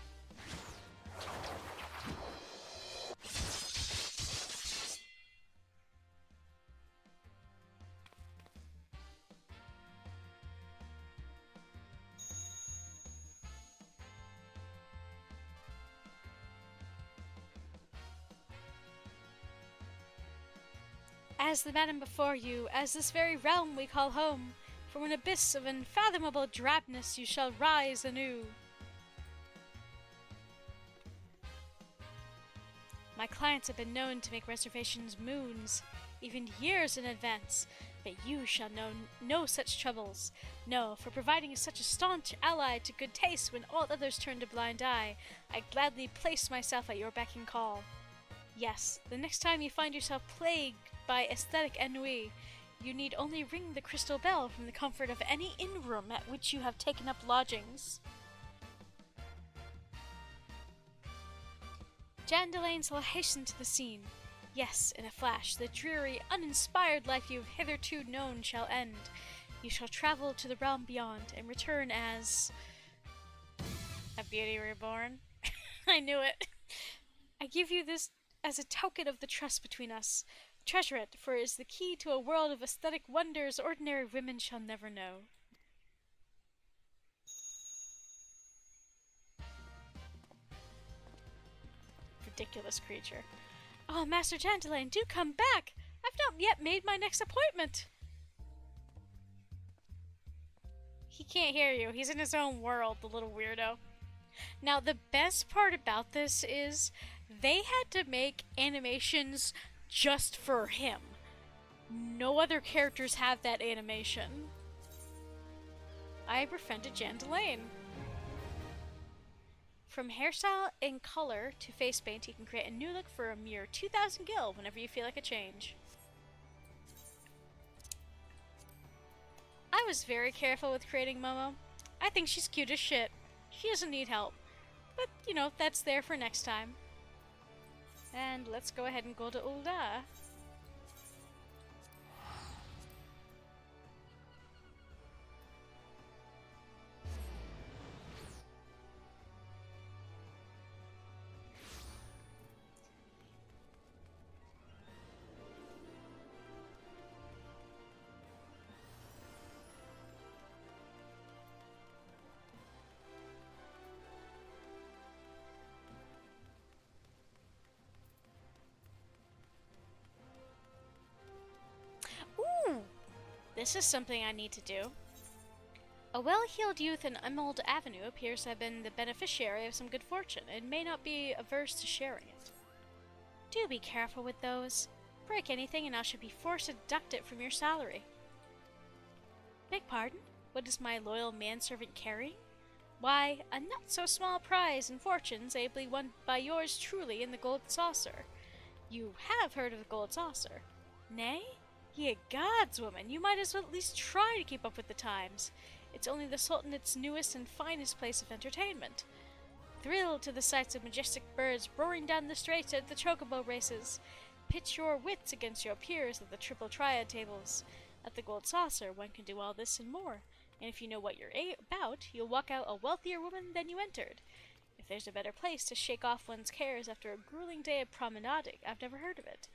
As the madam before you, as this very realm we call home, from an abyss of unfathomable drabness you shall rise anew. My clients have been known to make reservations moons, even years in advance, but you shall know no such troubles. No, for providing such a staunch ally to good taste when all others turn a blind eye, I gladly place myself at your beck and call. Yes, the next time you find yourself plagued by aesthetic ennui, you need only ring the crystal bell from the comfort of any inn room at which you have taken up lodgings. Jandelaine shall hasten to the scene. Yes, in a flash, the dreary, uninspired life you have hitherto known shall end. You shall travel to the realm beyond, and return as a beauty reborn. I knew it. I give you this as a token of the trust between us. Treasure it, for it is the key to a world of aesthetic wonders ordinary women shall never know. Ridiculous creature. Oh, Master Jandelaine, do come back! I've not yet made my next appointment! He can't hear you. He's in his own world, the little weirdo. Now, the best part about this is they had to make animations just for him. No other characters have that animation. I befriended Jandelaine. From hairstyle and color to face paint, you can create a new look for a mere 2,000 gil whenever you feel like a change. I was very careful with creating Momo. I think she's cute as shit. She doesn't need help. But, you know, that's there for next time. And let's go ahead and go to Ulda. Ooh! This is something I need to do. A well-heeled youth in Emerald Avenue appears to have been the beneficiary of some good fortune, and may not be averse to sharing it. Do be careful with those. Break anything and I shall be forced to deduct it from your salary. Beg pardon? What is my loyal manservant carrying? Why, a not-so-small prize in fortunes ably won by yours truly in the gold saucer. You have heard of the gold saucer? Nay? Ye gods, woman, you might as well at least try to keep up with the times. It's only the Sultanate's newest and finest place of entertainment. Thrill to the sights of majestic birds roaring down the straits at the chocobo races. Pitch your wits against your peers at the triple triad tables. At the gold saucer, one can do all this and more, and if you know what you're about, you'll walk out a wealthier woman than you entered. If there's a better place to shake off one's cares after a grueling day of promenading, I've never heard of it.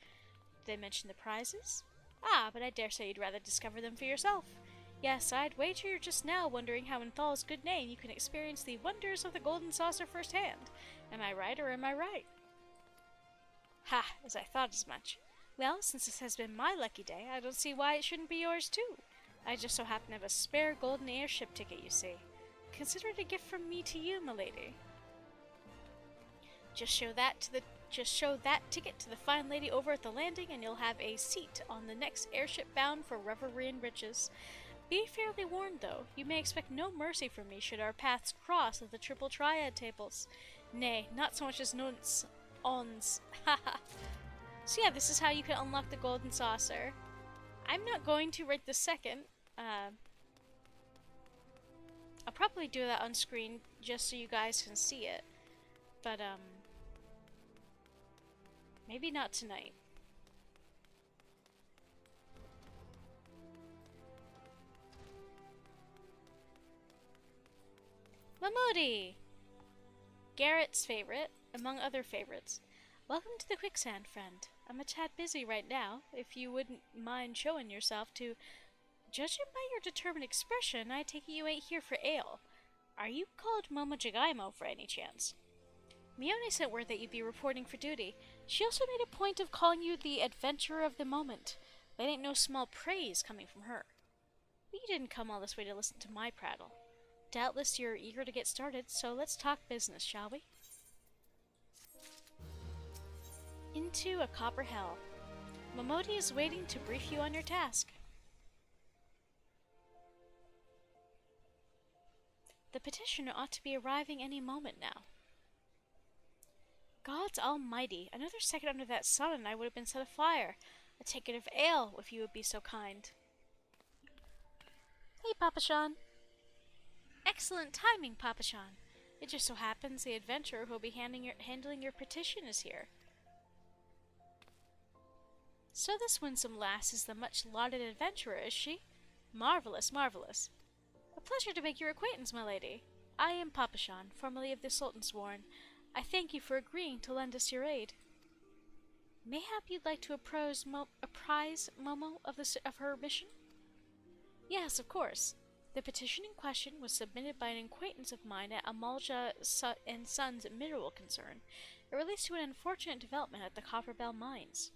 Did I mention the prizes? Ah, but I dare say you'd rather discover them for yourself. Yes, I'd wager you're just now wondering how in Thal's good name you can experience the wonders of the golden saucer firsthand. Am I right, or am I right? Ha, as I thought as much. Well, since this has been my lucky day, I don't see why it shouldn't be yours too. I just so happen to have a spare golden airship ticket, you see. Consider it a gift from me to you, milady. Just show that ticket to the fine lady over at the landing, and you'll have a seat on the next airship bound for revelry and riches. Be fairly warned, though. You may expect no mercy from me should our paths cross at the triple triad tables. Nay, not so much as ons. Haha. So yeah, this is how you can unlock the golden saucer. I'm not going to right this second. I'll probably do that on screen just so you guys can see it. But, maybe not tonight. Mamodi! Garrett's favorite, among other favorites. Welcome to the quicksand, friend. I'm a tad busy right now, if you wouldn't mind showing yourself to... Judging by your determined expression, I take it you ain't here for ale. Are you called Momo Jagaimo for any chance? Mione sent word that you'd be reporting for duty. She also made a point of calling you the adventurer of the moment. That ain't no small praise coming from her. But you didn't come all this way to listen to my prattle. Doubtless you're eager to get started, so let's talk business, shall we? Into a copper hell. Momodi is waiting to brief you on your task. The petitioner ought to be arriving any moment now. Gods almighty, another second under that sun and I would have been set afire. A ticket of ale, if you would be so kind. Hey, Papashan. Excellent timing, Papashan. It just so happens the adventurer who will be handling your petition is here. So this winsome lass is the much-lauded adventurer, is she? Marvelous, marvelous. A pleasure to make your acquaintance, my lady. I am Papashan, formerly of the Sultan's Warren. I thank you for agreeing to lend us your aid. Mayhap you'd like to apprise Momo of her mission? Yes, of course. The petition in question was submitted by an acquaintance of mine at Amalja and Sons Mineral Concern. It relates to an unfortunate development at the Copperbell mines.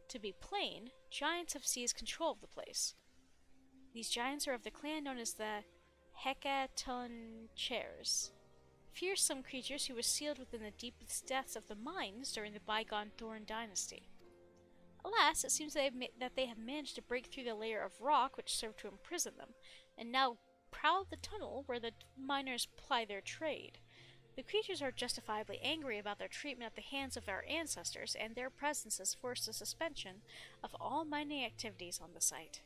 To be plain, giants have seized control of the place. These giants are of the clan known as the Hecatonchires, fearsome creatures who were sealed within the deepest depths of the mines during the bygone Thorn dynasty. Alas, it seems that they have managed to break through the layer of rock which served to imprison them, and now prowl the tunnel where the miners ply their trade. The creatures are justifiably angry about their treatment at the hands of our ancestors, and their presence has forced a suspension of all mining activities on the site.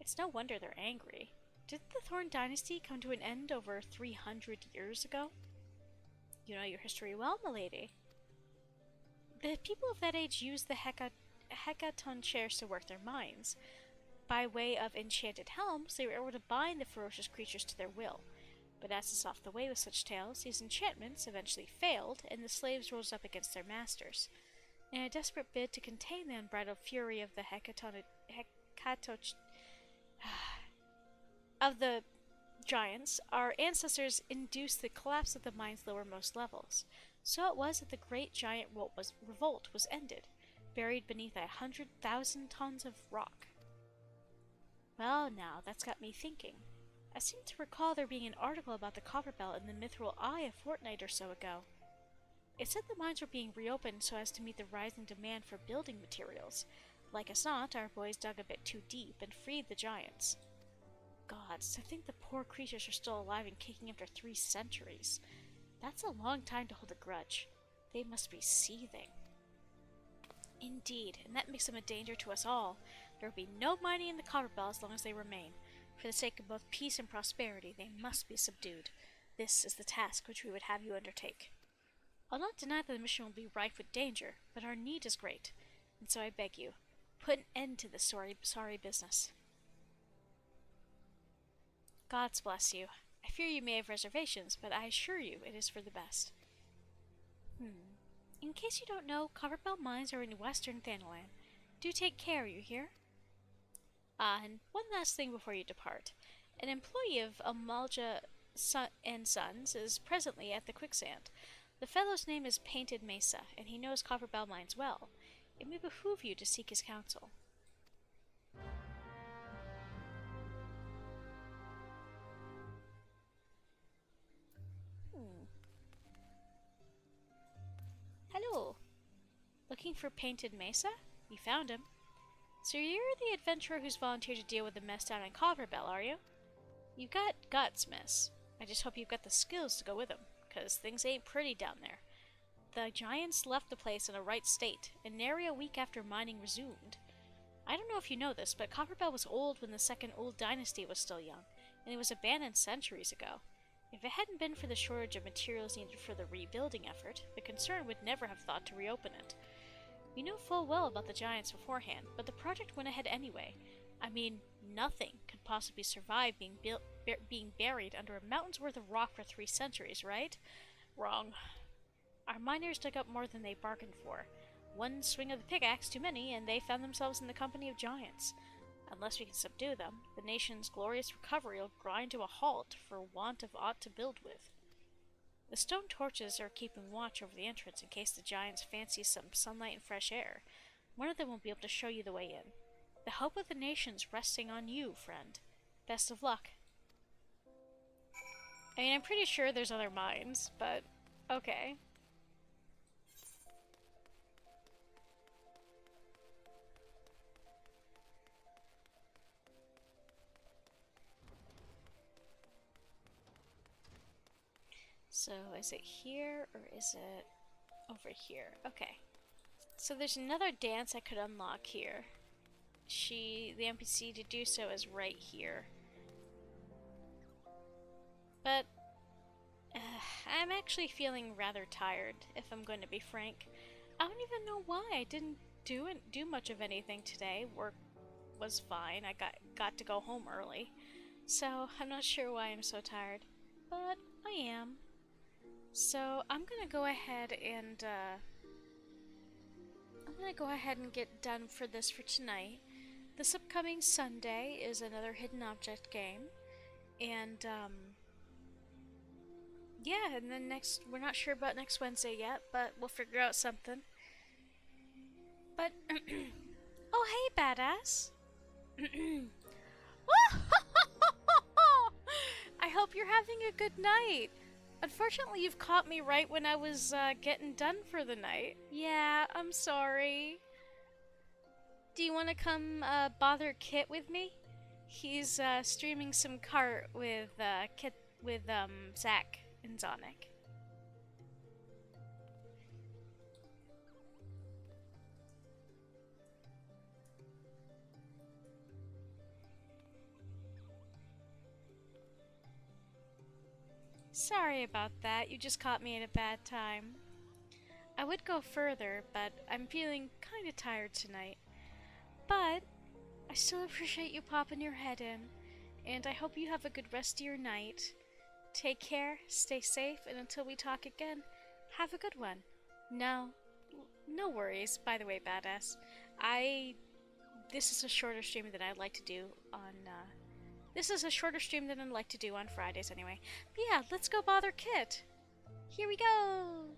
It's no wonder they're angry. Didn't the Thorn dynasty come to an end over 300 years ago? You know your history well, milady. The people of that age used the Hecatonchires to work their mines. By way of enchanted helms, they were able to bind the ferocious creatures to their will. But as is oft the way with such tales, these enchantments eventually failed, and the slaves rose up against their masters. In a desperate bid to contain the unbridled fury of the of the giants, our ancestors induced the collapse of the mine's lowermost levels. So it was that the great giant revolt was ended, buried beneath 100,000 tons of rock. Well, now, that's got me thinking. I seem to recall there being an article about the Copper Belt in the Mithril Eye a fortnight or so ago. It said the mines were being reopened so as to meet the rising demand for building materials. Like as not, our boys dug a bit too deep and freed the giants. Gods, to think the poor creatures are still alive and kicking after 3 centuries. That's a long time to hold a grudge. They must be seething. Indeed, and that makes them a danger to us all. There will be no mining in the Copper Belt as long as they remain. For the sake of both peace and prosperity, they must be subdued. This is the task which we would have you undertake. I'll not deny that the mission will be rife with danger, but our need is great, and so I beg you, put an end to this sorry business. Gods bless you. I fear you may have reservations, but I assure you it is for the best. In case you don't know, Copperbelt mines are in western Thanalan. Do take care, you hear? And one last thing before you depart. An employee of Amalja and Sons is presently at the quicksand. The fellow's name is Painted Mesa, and he knows Copperbelt mines well. It may behoove you to seek his counsel. Hello. Looking for Painted Mesa? You found him. So you're the adventurer who's volunteered to deal with the mess down in Copperbelt, are you? You've got guts, miss. I just hope you've got the skills to go with them, 'cause things ain't pretty down there. The giants left the place in a right state, and nary a week after mining resumed. I don't know if you know this, but Copperbelt was old when the second Old Dynasty was still young, and it was abandoned centuries ago. If it hadn't been for the shortage of materials needed for the rebuilding effort, the concern would never have thought to reopen it. We knew full well about the giants beforehand, but the project went ahead anyway. I mean, nothing could possibly survive being buried under a mountain's worth of rock for 3 centuries, right? Wrong. Our miners dug up more than they bargained for. One swing of the pickaxe too many, and they found themselves in the company of giants. Unless we can subdue them, the nation's glorious recovery will grind to a halt for want of aught to build with. The stone torches are keeping watch over the entrance in case the giants fancy some sunlight and fresh air. One of them will be able to show you the way in. The hope of the nation's resting on you, friend. Best of luck. I mean, I'm pretty sure there's other mines, but okay. So, is it here, or is it over here? Okay. So there's another dance I could unlock here. The NPC to do so is right here. But, I'm actually feeling rather tired, if I'm going to be frank. I don't even know why. I didn't do much of anything today. Work was fine. I got to go home early. So, I'm not sure why I'm so tired. But, I am. So I'm gonna go ahead and get done for this for tonight. This upcoming Sunday is another hidden object game, and yeah, and then we're not sure about next Wednesday yet, but we'll figure out something. But oh hey, badass! I hope you're having a good night. Unfortunately, you've caught me right when I was getting done for the night. Yeah, I'm sorry. Do you want to come bother Kit with me? He's streaming some Kart with Zach and Zonic. Sorry about that, you just caught me at a bad time. I would go further, but I'm feeling kinda tired tonight. But I still appreciate you popping your head in, and I hope you have a good rest of your night. Take care, stay safe, and until we talk again, have a good one. No worries, by the way, badass. This is a shorter stream than I'd like to do on, Fridays anyway. But yeah, let's go bother Kit. Here we go!